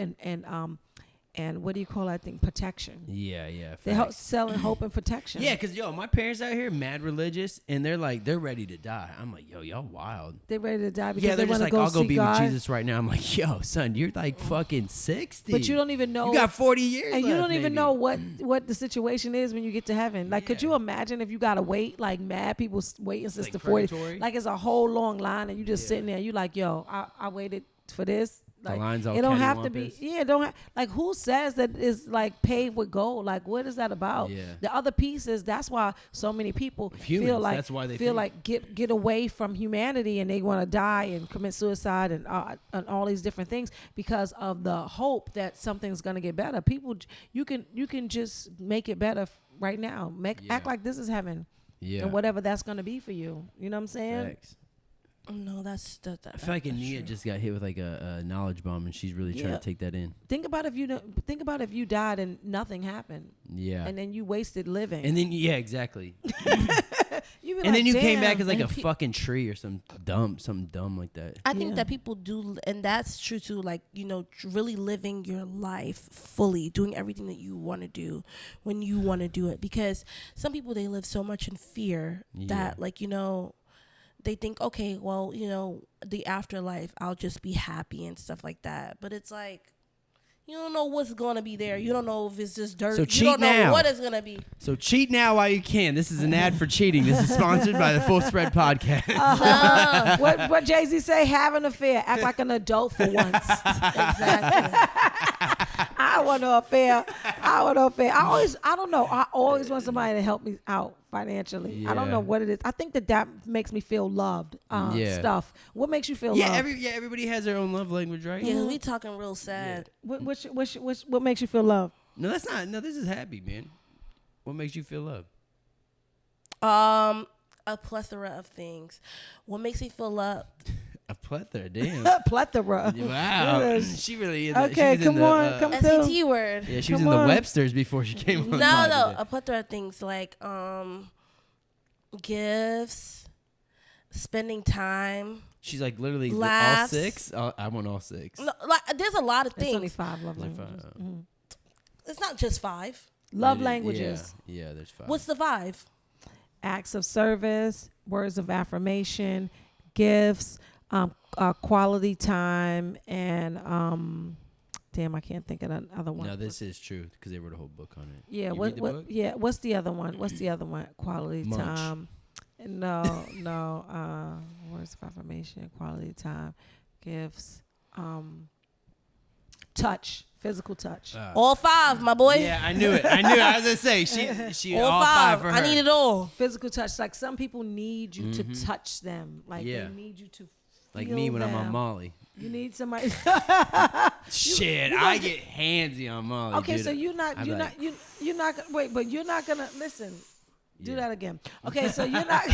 and what do you call that thing? Protection. Yeah. They're Facts. selling hope and protection. Yeah, because, my parents out here, mad religious, and they're ready to die. I'm like, yo, y'all wild. They're ready to die because Yeah, they they're want just to like, go I'll go see be God. with Jesus right now. I'm like, yo, son, you're like fucking 60. But you don't even know. You got 40 years and you left, don't even maybe. know what the situation is when you get to heaven. Like, could Yeah. you imagine if you gotta wait like mad people waiting since Like the 40? purgatory? Like it's a whole long line, and you just Yeah. sitting there. You like, yo, I waited for this. Like, line's all it don't have to be. cattywampus. Yeah, it don't have. Like, who says that is like paved with gold? Like, what is that about? Yeah. The other pieces. That's why so many people Humans, feel like that's why they feel think. like get away from humanity, and they want to die and commit suicide and all these different things because of the hope that something's gonna get better. People, you can just make it better right now. Yeah. Act like this is heaven, Yeah. and whatever that's gonna be for you. You know what I'm saying? Facts. No, that's I feel like Ania just got hit with like a knowledge bomb, and she's really trying Yeah. to take that in. Think about if you died and nothing happened, Yeah. and then you wasted living. And then, yeah, exactly. You be And then you came "Damn." back as like And a fucking tree or something dumb like that. I think Yeah. that people do, and that's true too. Like, really living your life fully, doing everything that you want to do when you want to do it. Because some people, they live so much in fear that, Yeah. like, they think, okay, well, the afterlife, I'll just be happy and stuff like that. But it's like, you don't know what's going to be there. You don't know if it's just dirt. So You cheat don't know now. what it's going to be. So cheat now while you can. This is an ad for cheating. This is sponsored by the Full Spread Podcast. What Jay-Z say? Have an affair. Act like an adult for once. Exactly. I want no affair. I don't know. I always want somebody to help me out financially. I don't Yeah. know what it is. I think that makes me feel loved. Yeah. Stuff. What makes you feel yeah, loved? everybody has their own love language, right? Yeah, 'cause we talking real sad. What makes you feel loved? No, that's not. No, this is happy, man. What makes you feel love? A plethora of things. What makes me feel loved? plethora. Damn. Plethora. Wow. Yes. She really. Okay, she was come in the, on, come through. SAT word. Yeah, she was Come in on. the Websters before she came on. No, a plethora of things like gifts, spending time. She's like literally all Laughs. 6. I want all 6. No, like there's a lot of It's only things. 5 love Like languages. 5. Mhm. It's not just 5. Love It is- languages. Yeah, there's 5. What's the 5? Acts of service, words of affirmation, gifts, quality time, and damn, I can't think of that other one. No, this is true because they wrote a whole book on it. Yeah, You read the book? yeah, what's the other one? What's the other one? Quality Munch. time. No, words of affirmation, quality time, gifts, touch, physical touch. All 5, my boy. Yeah, I knew it. I was gonna say she all all 5 for her. I need it all. Physical touch. Like some people need you to touch them. Like Yeah. they need you to Like feel me when I'm on them. Molly. You need somebody. Shit, you I gonna get handsy on Molly. Okay, dude. so you're not I'm like, wait, but you're not gonna listen. Do Yeah. that again. Okay, so you're not.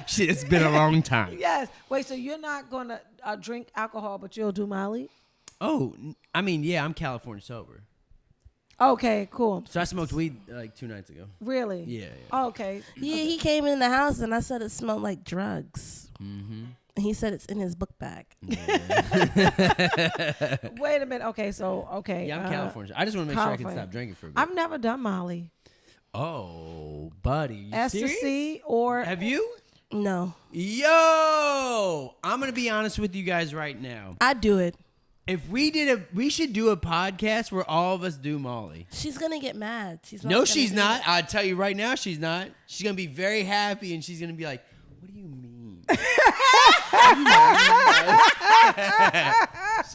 Shit, it's been a long time. Yes. Wait, so you're not gonna drink alcohol, but you'll do Molly? Oh, I mean, yeah, I'm California sober. Okay, cool. So I smoked weed like 2 nights ago. Really? Yeah. Okay. Yeah, he came in the house and I said it smelled like drugs. Mm-hmm. And he said it's in his book bag. Wait a minute. Okay, so Yeah, I'm California. I just want to make sure I can California. stop drinking for a bit. I've never done Molly. Oh, buddy. You serious? Ecstasy or Have you? No, Yo, I'm gonna be honest with you guys right now. I do it. If we should do a podcast where all of us do Molly. She's gonna get mad. She's not No, gonna she's do not. it. I'll tell you right now, she's not. She's gonna be very happy, and she's gonna be like, "What do you mean?"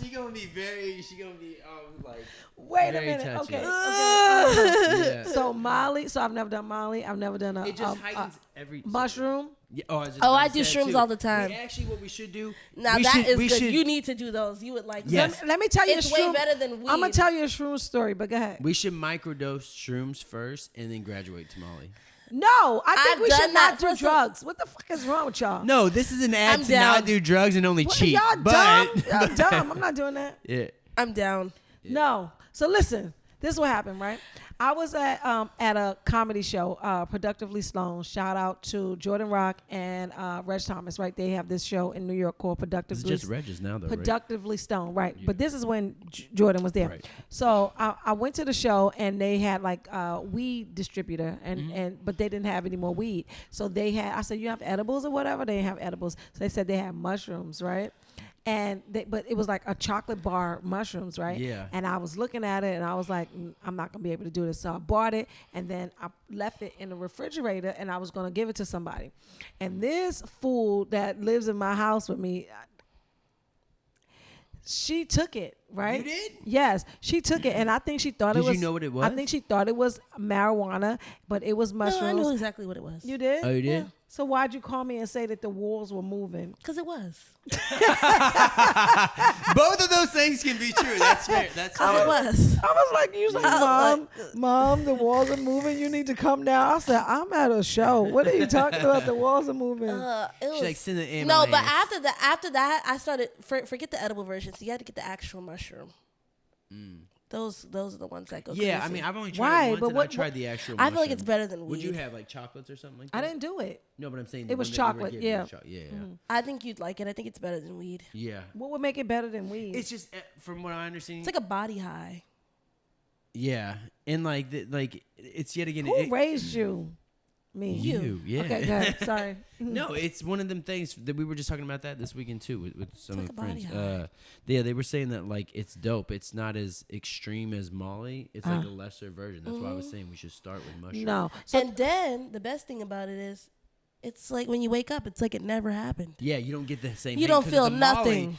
She gonna be very. She gonna be like. wait a Very minute. touchy. Okay. Yeah. So Molly. So I've never done Molly. I've never done It just heightens every mushroom. Yeah, I was just Oh, about I to do say it shrooms too. all the time. Actually, what we should do. Now we that should, is we good. Should, You need to do those. You would like. Yes. Let me tell you It's a way shroom. better than weed. I'm gonna tell you a shroom story, but go ahead. We should microdose shrooms first and then graduate to Molly. No, I think I've we done should not that do for some- drugs. What the fuck is wrong with y'all? No, this is an ad I'm to down. not do drugs and only What, cheat. y'all but dumb? Y'all dumb. I'm not doing that. yeah. I'm down. No. So listen, this is what happened, right? I was at a comedy show, Productively Sloan. Shout out to Jordan Rock and Reg Thomas, right? They have this show in New York called It's Productively just Regis now, though, right? Productively Stone, right? Yeah. But this is when Jordan was there. Right. So I went to the show and they had like a weed distributor, and but they didn't have any more weed. So they had. I said, "You have edibles or whatever?" They didn't have edibles. So they said they had mushrooms, right? And but it was like a chocolate bar mushrooms, right? Yeah. And I was looking at it and I was like, I'm not gonna be able to do this. So I bought it and then I left it in the refrigerator and I was gonna give it to somebody. And this fool that lives in my house with me, she took it, right? You did? Yes, she took it, and I think she thought Did it was. you know what it I was? think she thought it was marijuana, but it was No, mushrooms. I knew exactly what it was. You did? Oh, you did? Yeah. So why'd you call me and say that the walls were moving? Because it was. Both of those things can be true. That's fair. That's Because fair. it was. I was like, you like, mom, the walls are moving. You need to come down. I said, I'm at a show. What are you talking about? The walls are moving. It She was like send it in. no, my but hands. after that, I started forget the edible version. So you had to get the actual mushroom. Those are the ones that go. Yeah, crazy. I mean, I've only tried Why? it once, But and what- I tried the actual. I feel like it's mushroom. better than weed. Would you have like chocolates or something like that? I didn't do it. No, but I'm saying It the was one that you were chocolate, getting yeah. was yeah. I think you'd like it. I think it's better than weed. Yeah. What would make it better than weed? It's just from what I understand. It's like a body high. yeah, and like like it's yet again. Who raised you? Me. You, yeah. Okay, go ahead. Sorry. No, it's one of them things that we were just talking about that this weekend too with some like of a the body friends. high. Yeah, they were saying that like it's dope. It's not as extreme as Molly. It's like a lesser version. That's why I was saying we should start with mushrooms. No. So And then the best thing about it is, it's like when you wake up, it's like it never happened. Yeah, you don't get the same. You thing, don't 'cause feel the Molly, nothing.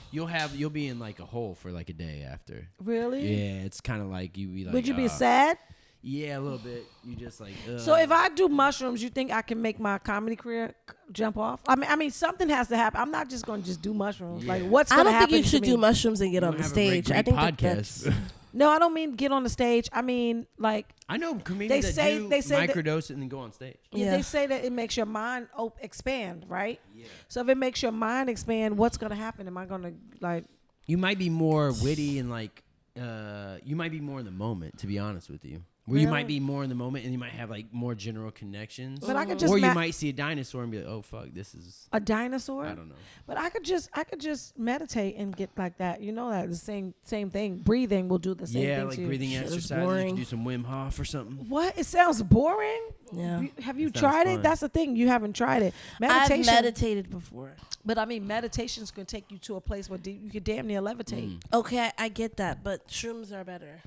you'll be in like a hole for like a day after. really? Yeah, it's kind of like you be like. Would you be sad? Yeah, a little bit. You just like. So if I do mushrooms, you think I can make my comedy career jump off? I mean, something has to happen. I'm not just going to just do mushrooms. Yeah. Like, what's I going to don't happen think you should to me? do mushrooms and get We'll on the have a great stage. I think podcast. that's No, I don't mean get on the stage. I mean like I know comedians that do microdose it and then go on stage. yeah, they say that it makes your mind expand, right? Yeah. So if it makes your mind expand, what's gonna happen? Am I gonna like? You might be more witty and like, you might be more in the moment. To be honest with you. Where you might be more in the moment and you might have like more general connections. But I could just or you might see a dinosaur and be like, oh fuck, this is a dinosaur. I don't know. But I could just meditate and get like that. You know that the same thing. Breathing will do the same thing. Yeah, like breathing exercises. You can do some Wim Hof or something. What? It sounds boring. Yeah. Have you tried it? That's the thing. You haven't tried it. Meditation. I've meditated before. But I mean, meditations can take you to a place where you could damn near levitate. Okay, I get that, but shrooms are better.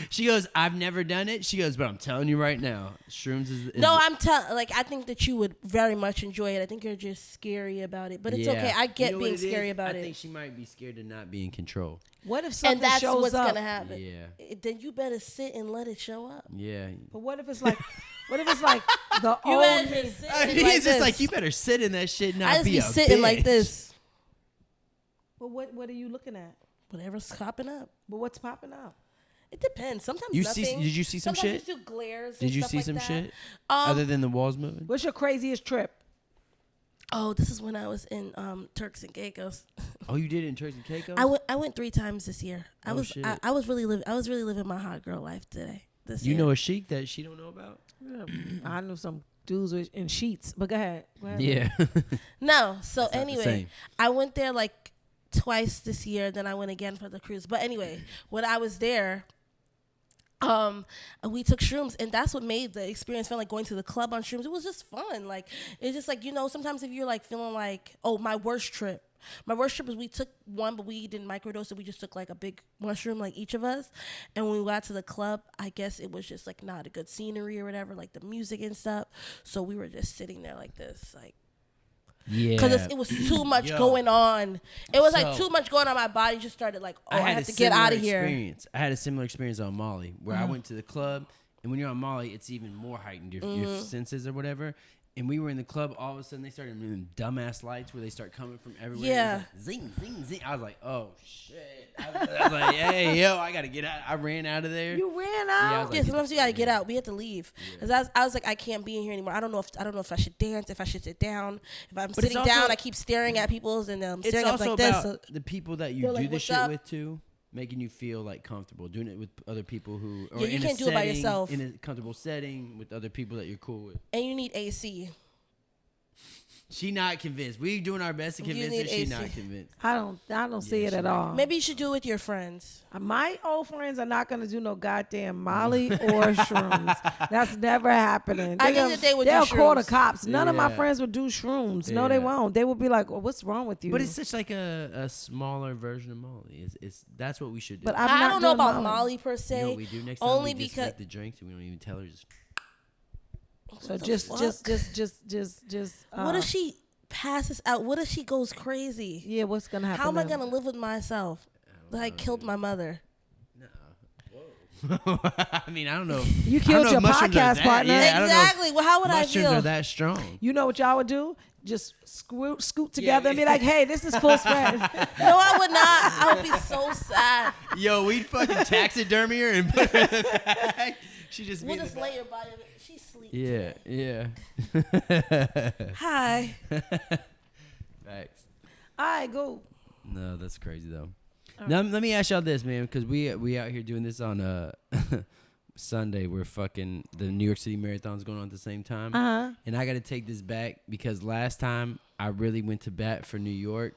She goes, I've never done it. She goes, but I'm telling you right now, shrooms is no, I'm telling. Like, I think that you would very much enjoy it. I think you're just scary about it, but it's okay. I get being scary about it. I think she might be scared to not be in control. What if something and that's shows what's up? Gonna happen. Yeah. Then you better sit and let it show up. Yeah. But what if it's like, the you old better me? sit He's just like, you better sit in that shit. Not I just be a sitting bitch. like this. But what are you looking at? Whatever's popping up. But what's popping up? It depends. Sometimes you nothing. Did you see some Sometimes shit? You see glares. Did you see like some that. shit other than the walls moving? What's your craziest trip? Oh, this is when I was in Turks and Caicos. Oh, you did it in Turks and Caicos? I went 3 times this year. I was really living my hot girl life today. You know a chic that she don't know about? Yeah, I knew some dudes in sheets, but go ahead. Yeah. No. So anyway, I went there like twice this year. Then I went again for the cruise. But anyway, when I was there, we took shrooms, and that's what made the experience feel like going to the club on shrooms. It was just fun. Like, it's just like, sometimes if you're like feeling like, oh, my worst trip is we took one, but we didn't microdose it. We just took like a big mushroom, like each of us. And when we got to the club, I guess it was just like not a good scenery or whatever, like the music and stuff. So we were just sitting there like this, like, yeah, because it was too much going on. It was like too much going on. My body just started like, I have to get out of here. I had a similar experience on Molly, where I went to the club, and when you're on Molly, it's even more heightened, your senses or whatever. And we were in the club, all of a sudden they started moving dumbass lights where they start coming from everywhere. Yeah. Like, zing, zing, zing. I was like, oh shit. I was like, hey, yo, I gotta get out. I ran out of there. You ran out? Yeah, sometimes you gotta get out. We had to leave. Because I was like, I can't be in here anymore. I don't know if I should dance, if I should sit down. If I'm sitting down, I keep staring at people's and I'm staring up like this. It's also about the people that you do this shit with too. Making you feel like comfortable doing it with other people who or you can't do it by yourself in a comfortable setting with other people that you're cool with. And you need AC. She not convinced. We doing our best to convince her. She not convinced. I don't see it at all. Maybe you should do it with your friends. My old friends are not gonna do no goddamn Molly or shrooms. That's never happening. I think that they would. They'll do call the shrooms. cops. None of my friends would do shrooms. No, they won't. They will be like, well, "What's wrong with you?" But it's such like a smaller version of Molly. It's that's what we should do. But I don't know about Molly per se. You know what we do next time? Only we just because make the drinks and we don't even tell her. So just. What if she passes out? What if she goes crazy? Yeah, what's gonna happen? How am I gonna live with myself? I killed my mother. No. I mean, I don't know. You killed your podcast partner. Yeah, exactly. Well, how would I mushrooms feel? Are that strong? You know what y'all would do? Just scoot together and be like, "Hey, this is full spread." No, I would not. I would be so sad. Yo, we'd fucking taxidermy her and put her in the bag. She just we'll just lay her body. She's sleep. Yeah, today. Hi. Facts. All right, go. No, that's crazy though. Now let me ask y'all this, man, because we out here doing this on Sunday. We're fucking the New York City Marathon's going on at the same time, and I got to take this back because last time I really went to bat for New York.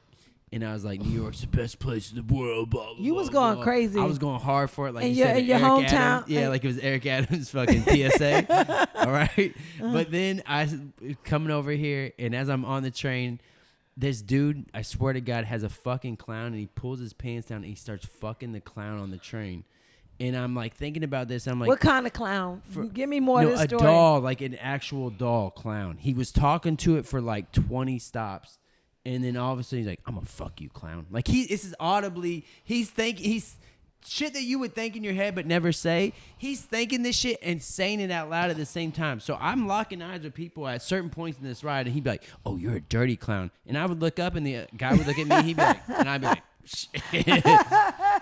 And I was like, New York's the best place in the world. Blah, blah, you was blah, going blah. crazy. I was going hard for it. Like in you said, your Eric hometown. Adams. Yeah, like it was Eric Adams' fucking PSA. All right. But then I coming over here, and as I'm on the train, this dude, I swear to God, has a fucking clown, and he pulls his pants down, and he starts fucking the clown on the train. And I'm like thinking about this. I'm like, what kind of clown? Give me more of this story. A doll, like an actual doll clown. He was talking to it for like 20 stops. And then all of a sudden he's like, "I'm gonna fuck you, clown." Like this is audibly, he's shit that you would think in your head but never say. He's thinking this shit and saying it out loud at the same time. So I'm locking eyes with people at certain points in this ride, and he'd be like, "Oh, you're a dirty clown." And I would look up, and the guy would look at me, and he'd be like, and I'd be like, "Shit."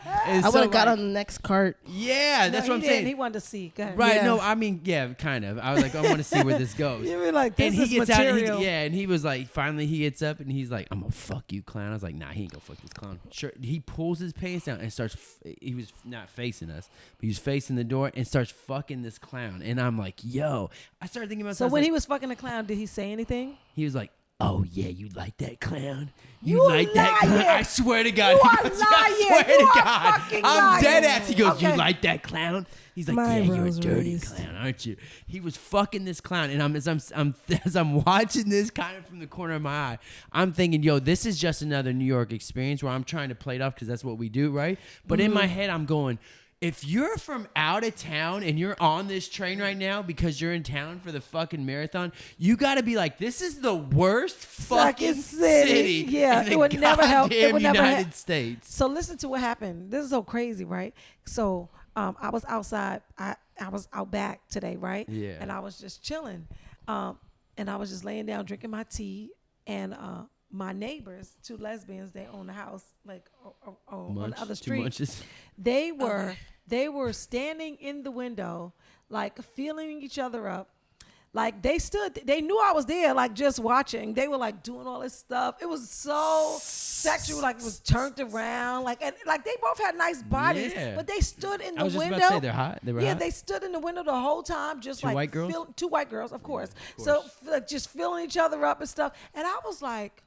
I would have got on the next cart. Yeah, that's what I'm saying. He wanted to see. Go ahead. Right? Yeah. No, I mean, yeah, kind of. I was like, I want to see where this goes. You were like, this And he is gets out, material. and he was like, finally he gets up and he's like, I'm gonna fuck you, clown. I was like, nah, he ain't gonna fuck this clown. Sure. He pulls his pants down and starts. He was not facing us, but he was facing the door and starts fucking this clown. And I'm like, yo. I started thinking about. So when he was fucking the clown, did he say anything? He was like, oh yeah, you like that clown? You like that lying. clown? I swear to God. You he are goes, lying. I swear You to are God. fucking I'm lying. dead ass. He goes, Okay. you like that clown? He's like, My yeah, you're a eyebrows dirty raised. clown, aren't you? He was fucking this clown, and as I'm watching this kind of from the corner of my eye, I'm thinking, yo, this is just another New York experience where I'm trying to play it off because that's what we do, right? But in my head, I'm going, if you're from out of town and you're on this train right now because you're in town for the fucking marathon, you got to be like, this is the worst fucking city Yeah, in the it would never help. It goddamn would never United States. So listen to what happened. This is so crazy, right? So I was outside. I was out back today, right? Yeah. And I was just chilling. And I was just laying down drinking my tea. And my neighbors, 2 lesbians, they own a house like on the other street. They were standing in the window, like feeling each other up. Like they knew I was there, like just watching. They were like doing all this stuff. It was so sexual, like it was turned around. Like they both had nice bodies, Yeah. but they stood in the I was just window. about to say they're hot. They were Yeah, hot. they stood in the window the whole time, just 2 like white girls? 2 white girls, of course. of So course. like, just filling each other up and stuff. And I was like,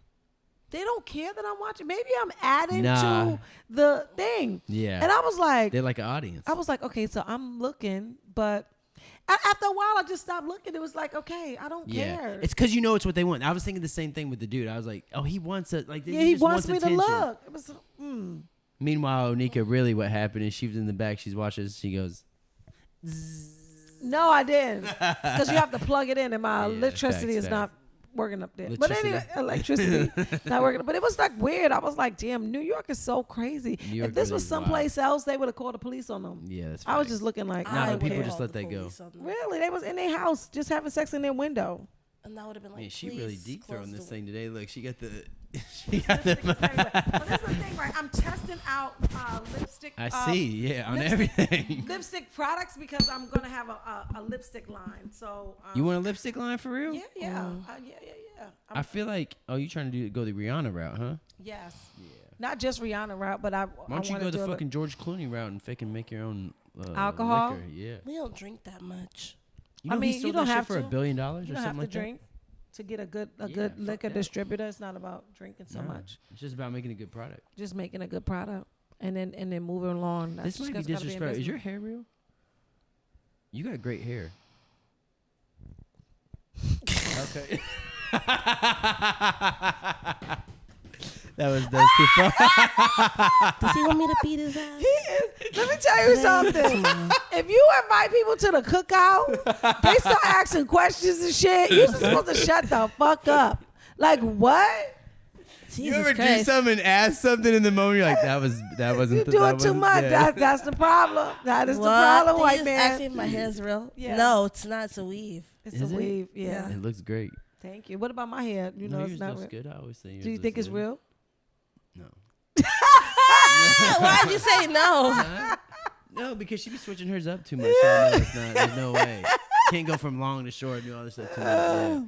they don't care that I'm watching. Maybe I'm adding Nah. to the thing. Yeah. And I was like, They're like an audience. I was like, okay, so I'm looking, but after a while, I just stopped looking. It was like, okay, I don't care. It's because you know it's what they want. I was thinking the same thing with the dude. I was like, oh, he wants it. Like, he just wants me attention. to look. It was, Meanwhile, Onika, really what happened is she was in the back. She's watching. She goes, no, I didn't, because you have to plug it in, and my Yeah, electricity facts, is not working up there. But anyway, Electricity. electricity not working. But it was like weird. I was like, damn, New York is so crazy. New York If this really was is someplace else, they would have called the police on them. yeah, that's I was facts. just looking like, Nah, I but people would've just called let the that go. police on them. really? They was in their house just having sex in their window. And that would have been like, Man, she please really deep close throwing the this window. thing today. Look, she got the. She got the. But this is the thing, right? I'm testing out lipstick. I see. Yeah, on lipstick- everything. Lipstick products because I'm gonna have a lipstick line. So You want a lipstick line for real? Yeah. Yeah. I feel like. Oh, you trying to go the Rihanna route, huh? Yes. Yeah. Not just Rihanna route, but I Why don't you wanna go do the a- fucking George Clooney route and fucking make your own Alcohol? liquor? Yeah. We don't drink that much. You know I mean, he you sold don't that shit have for to. $1 billion or You don't something have to like drink to get a good fuck liquor that. distributor. It's not about drinking that. so Nah, much. It's just about making a good product. Just making a good product and then moving along. This might be just gotta in disrespectful. Is your business. hair real? You got great hair. Okay. That was too far. Does he want me to beat his ass? Let me tell you something. If you invite people to the cookout, they start asking questions and shit. You're just supposed to shut the fuck up. Like what? Jesus You ever do Christ. something and ask something in the moment? You're like, that wasn't. You're doing too much. That's the problem. That is the problem, Did white you just ask me man. if my hair is real? Yeah. No, it's not. It's a weave. It's Is a it? weave. Yeah. It looks great. Thank you. What about my hair? You know, yours it's not looks real. good. I always say yours Do you looks think it's good. real? No. Why'd you say no? Huh? No, because she be switching hers up too much. So I know it's not. There's no way. Can't go from long to short and do all this stuff too much. Yeah.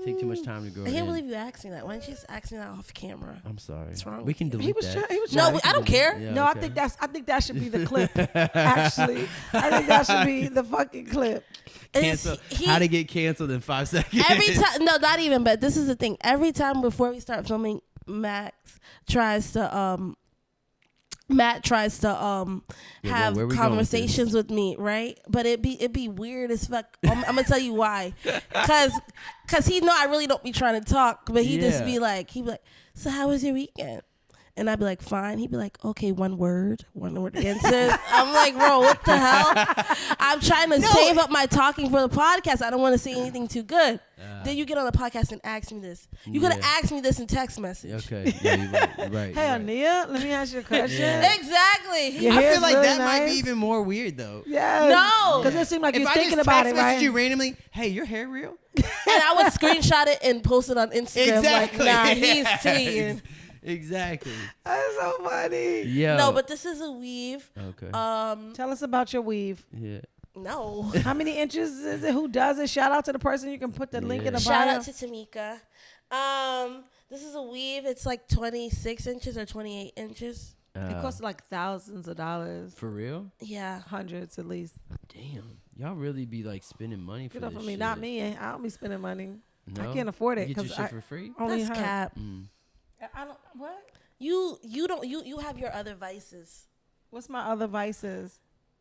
Take too much time to grow I it can't in. believe you asked me that. Why didn't you just ask me that off camera? I'm sorry. What's wrong We with can you? delete He was that. trying- he was No, trying- we- I don't care. Yeah, No, okay. I think that should be the clip. Actually, I think that should be the fucking clip. Cancel. How to get canceled in 5 seconds. Every time, no, not even. But this is the thing. Every time before we start filming, Matt tries to Yeah, have where we going with conversations with me, right? But it'd be weird as fuck. I'm gonna tell you why. Cause he know I really don't be trying to talk, but he just Yeah. be like, so how was your weekend? And I'd be like, fine. He'd be like, okay, one word answer. I'm like, bro, what the hell? I'm trying to save up my talking for the podcast. I don't want to say anything too good. Then you get on the podcast and ask me this. You could have Yeah. asked me this in text message. Okay. Yeah, you're right. You're right. Hey, you're right. Ania, let me ask you a question. Yeah. Exactly. Your I hair's feel like really that might be nice. even more weird though. Yeah. No. Because it seemed like If you're I thinking just about text it, message right? you randomly, hey, your hair real? And I would screenshot it and post it on Instagram. Exactly. Like, nah, Yeah. he's cheating. Exactly. That's so funny. Yeah. No, but this is a weave. Okay. Tell us about your weave. Yeah. No. How many inches is it? Who does it? Shout out to the person. You can put the link in the bio. Shout out to Tamika. This is a weave. It's like 26 inches or 28 inches. It costs like thousands of dollars. For real? Yeah. Hundreds at least. Damn. Y'all really be like spending money for Get off this of me. shit. Not me. I don't be spending money. No? I can't afford it. You get your 'cause shit I for free? only That's her. cap. I don't. What? You have your other vices. What's my other vices?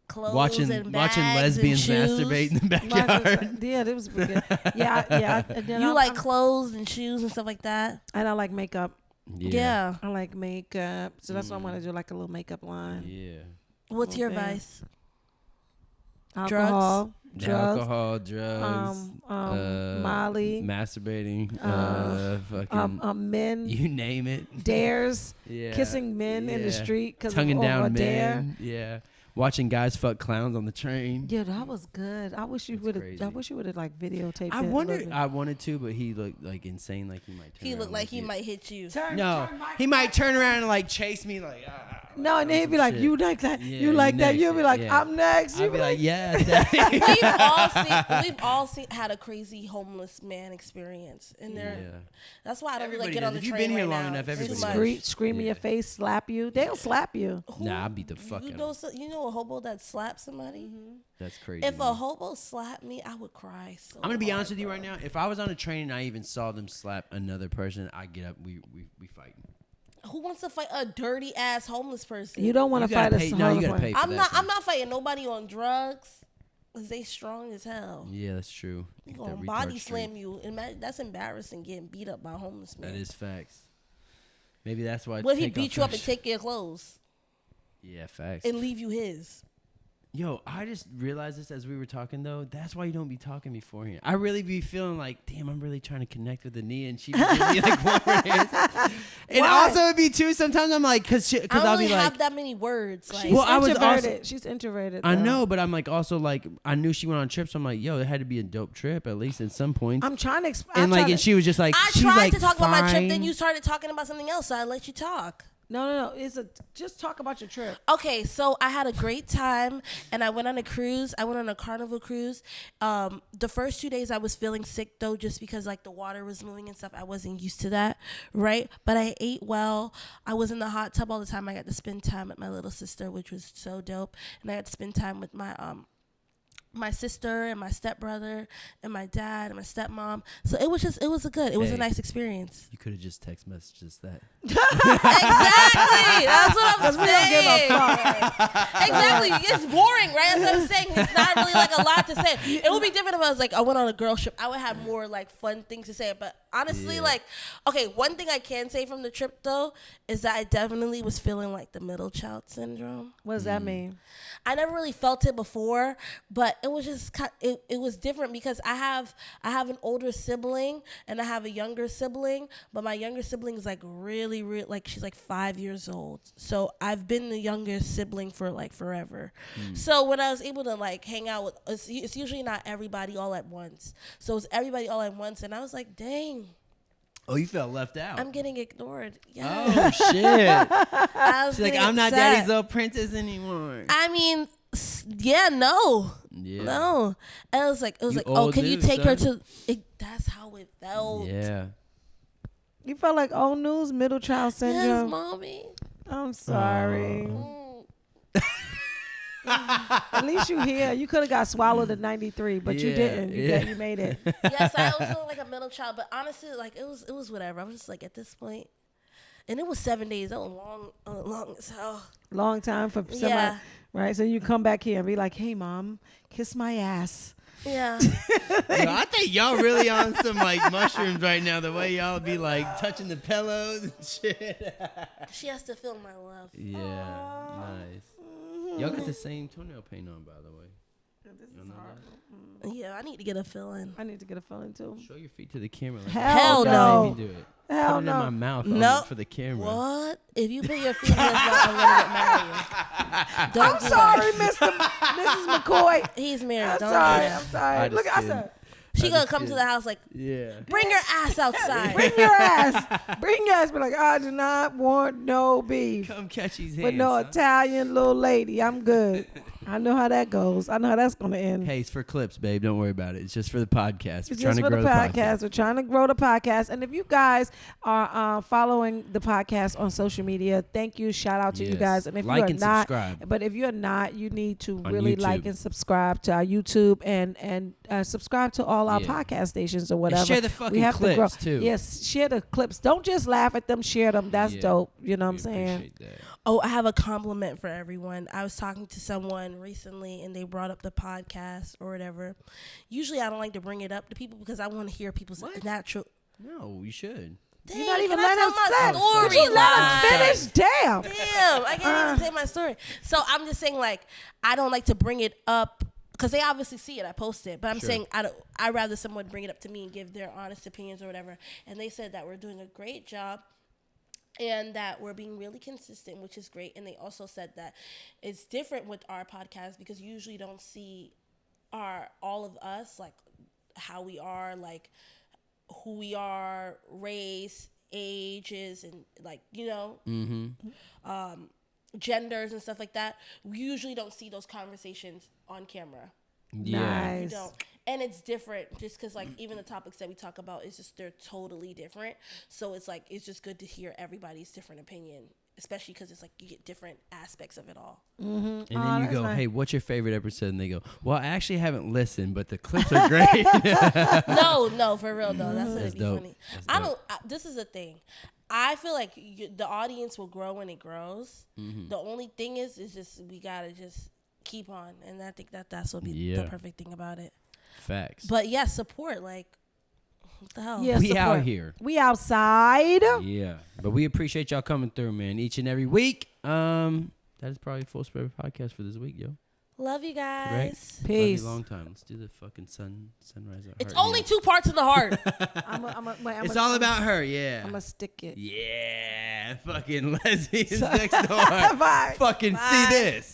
Clothes Watching and bags lesbians and shoes. masturbate in the backyard. Yeah, that was pretty good. Yeah. And then You like clothes and shoes and stuff like that. and I like makeup. Yeah. I like makeup, so that's why I want to do like a little makeup line. Yeah. What's your Okay. vice? Alcohol, drugs, Alcohol, drugs, Molly, masturbating, fucking, men, you name it. dares, Yeah. kissing men in the Yeah. street because Tonguing of a down dare. men. Yeah. Watching guys fuck clowns on the train. Yeah, that was good. I wish you That's would have. crazy. I wish you would have like videotaped. I it a wondered. little bit. I wanted to, but he looked like insane. Like he might. Turn He around looked like he it. might hit you. No, he might turn around and like chase me. Like No, and then he'd be like, "You like that? Yeah, you like that?" next, You'll be like, yeah. "I'm next." I'd You'll be like, yeah. We've all seen had a crazy homeless man experience, and that's why I don't really Everybody get on does. the If you've train been here right long now. enough, It's everybody too does. much. scream in your face, slap you. They'll slap you. Nah, I beat the fuck You out know, of him. you know a hobo that slapped somebody. That's crazy. If a hobo slapped me, I would cry. So I'm gonna be hard, honest with you bro. right now. If I was on a train and I even saw them slap another person, I get up. We fight. Who wants to fight a dirty ass homeless person? You don't want to You gotta fight pay- a no, you homeless gotta one. pay for I'm that not. shit. I'm not fighting nobody on drugs. Cause they strong as hell. Yeah, that's true. They Get that gonna retard body straight. slam you. That's embarrassing. Getting beat up by a homeless man. That is facts. Maybe that's why. What if he take beat off you up my and sh- take your clothes Yeah, facts. and leave you his? Yo, I just realized this as we were talking though. That's why you don't be talking beforehand. I really be feeling like, damn, I'm really trying to connect with Ania, and she be giving me like one answer. And Why? also it'd be too. Sometimes I'm like, cause I I'll don't be really have like, that many words. Like, She's Well, I was introverted. also- She's introverted. I though. know, but I'm like also like I knew she went on trips. So I'm like, yo, it had to be a dope trip at least at some point. I'm trying to. And like, and she was just like, I she's tried like, to talk about my trip, fine. then you started talking about something else, so I let you talk. No. Just talk about your trip. Okay, so I had a great time, and I went on a cruise. I went on a Carnival cruise. The first 2 days I was feeling sick though, just because like the water was moving and stuff. I wasn't used to that, right? But I ate well. I was in the hot tub all the time. I got to spend time with my little sister, which was so dope, and I got to spend time with my sister and my stepbrother and my dad and my stepmom. So it was a nice experience. You could have just text messaged us that. Exactly. That's what I'm We don't give a saying. fuck. Exactly. It's boring, right? That's what I'm saying. It's not really like a lot to say. It would be different if I was like, I went on a girl trip. I would have more like fun things to say. But honestly, Yeah. like, okay, one thing I can say from the trip though is that I definitely was feeling like the middle child syndrome. What does that mean? I never really felt it before, but it was just it was different because I have an older sibling and I have a younger sibling, but my younger sibling is like really like she's like 5 years old. So I've been the younger sibling for like forever. So when I was able to like hang out with it's usually not everybody all at once. So it's everybody all at once and I was like, "Dang, Oh, you felt left out. I'm getting ignored." Yeah. Oh shit. I was She's like, getting I'm not upset. daddy's little princess anymore. I mean, yeah, no. Yeah. No. And it was like, You oh, old can you news, take her son. to that's how it felt. Yeah. You felt like old news, middle child Yes, syndrome. mommy. I'm sorry. Mm. At least you here. You could have got swallowed at 93, but you Yeah, didn't. yeah. You made it. Yes, I was feeling like a middle child, but honestly, like it was whatever. I was just like at this point, and it was 7 days. That was long as hell. Long time for somebody, Yeah. right? So you come back here and be like, "Hey, mom, kiss my ass." Yeah. Yo, I think y'all really on some like mushrooms right now. The way y'all be like touching the pillows and shit. She has to feel my love. Yeah, nice. Y'all got the same toenail paint on, by the way. You know that? Yeah, I need to get a feeling. I need to get a feeling too. Show your feet to the camera. Like Hell no. Make me do it. Hell Put it no. in my mouth No. for the camera. What? If you put your feet in his mouth, I'm gonna get mad at you. Don't I'm do sorry, Mrs. McCoy. that. He's married. I'm Don't sorry. do that. I'm sorry. I Look, just I said, She gonna come to the house like, Yeah. bring your ass outside. Bring your ass. Be like, I do not want no beef. Come catch these hands. But no son. Italian little lady. I'm good. I know how that goes. I know how that's going to end. Hey, it's for clips, babe. Don't worry about it. It's just for the podcast. It's just for the podcast. We're trying to grow the podcast. And if you guys are following the podcast on social media, thank you. Shout out to you guys. And if like you are and not, subscribe. but if you're not, you need to On really YouTube. like and subscribe to our YouTube and subscribe to all our podcast stations or whatever. And share the fucking we have clips, to grow. too. Yes, share the clips. Don't just laugh at them. Share them. That's dope. You know what I'm saying? Oh, I have a compliment for everyone. I was talking to someone recently and they brought up the podcast or whatever. Usually I don't like to bring it up to people because I want to hear people's natural. No, you should. Dang, You're not even can I letting tell us my finish. story. Could you let us live? finish? Damn. Damn, I can't even say my story. So I'm just saying, like, I don't like to bring it up because they obviously see it. I post it, but I'm saying I'd rather someone bring it up to me and give their honest opinions or whatever. And they said that we're doing a great job. And that we're being really consistent, which is great. And they also said that it's different with our podcast because you usually don't see all of us, like how we are, like who we are, race, ages, and like, you know, genders and stuff like that. We usually don't see those conversations on camera. Yeah. Nice. You don't. And it's different just because, like, even the topics that we talk about, it's just they're totally different. So it's like, it's just good to hear everybody's different opinion, especially because it's like you get different aspects of it all. Mm-hmm. And then you go, nice. hey, what's your favorite episode? And they go, well, I actually haven't listened, but the clips are great. No, for real though. That's gonna That's be dope. funny. That's This is the thing. I feel like the audience will grow when it grows. The only thing is just we gotta just keep on, and I think that's what be the perfect thing about it. Facts. But yeah, support. Like, what the hell? Yeah, we support. out here. We outside. Yeah. But we appreciate y'all coming through, man, each and every week. That is probably Full Spread podcast for this week, yo. Love you guys. Right? Peace. Love you long time. Let's do the fucking sunrise. It's only 2 parts in the heart. It's all about her, yeah. I'm going to stick it. Yeah. Fucking lesbians next door. Bye. Fucking see this.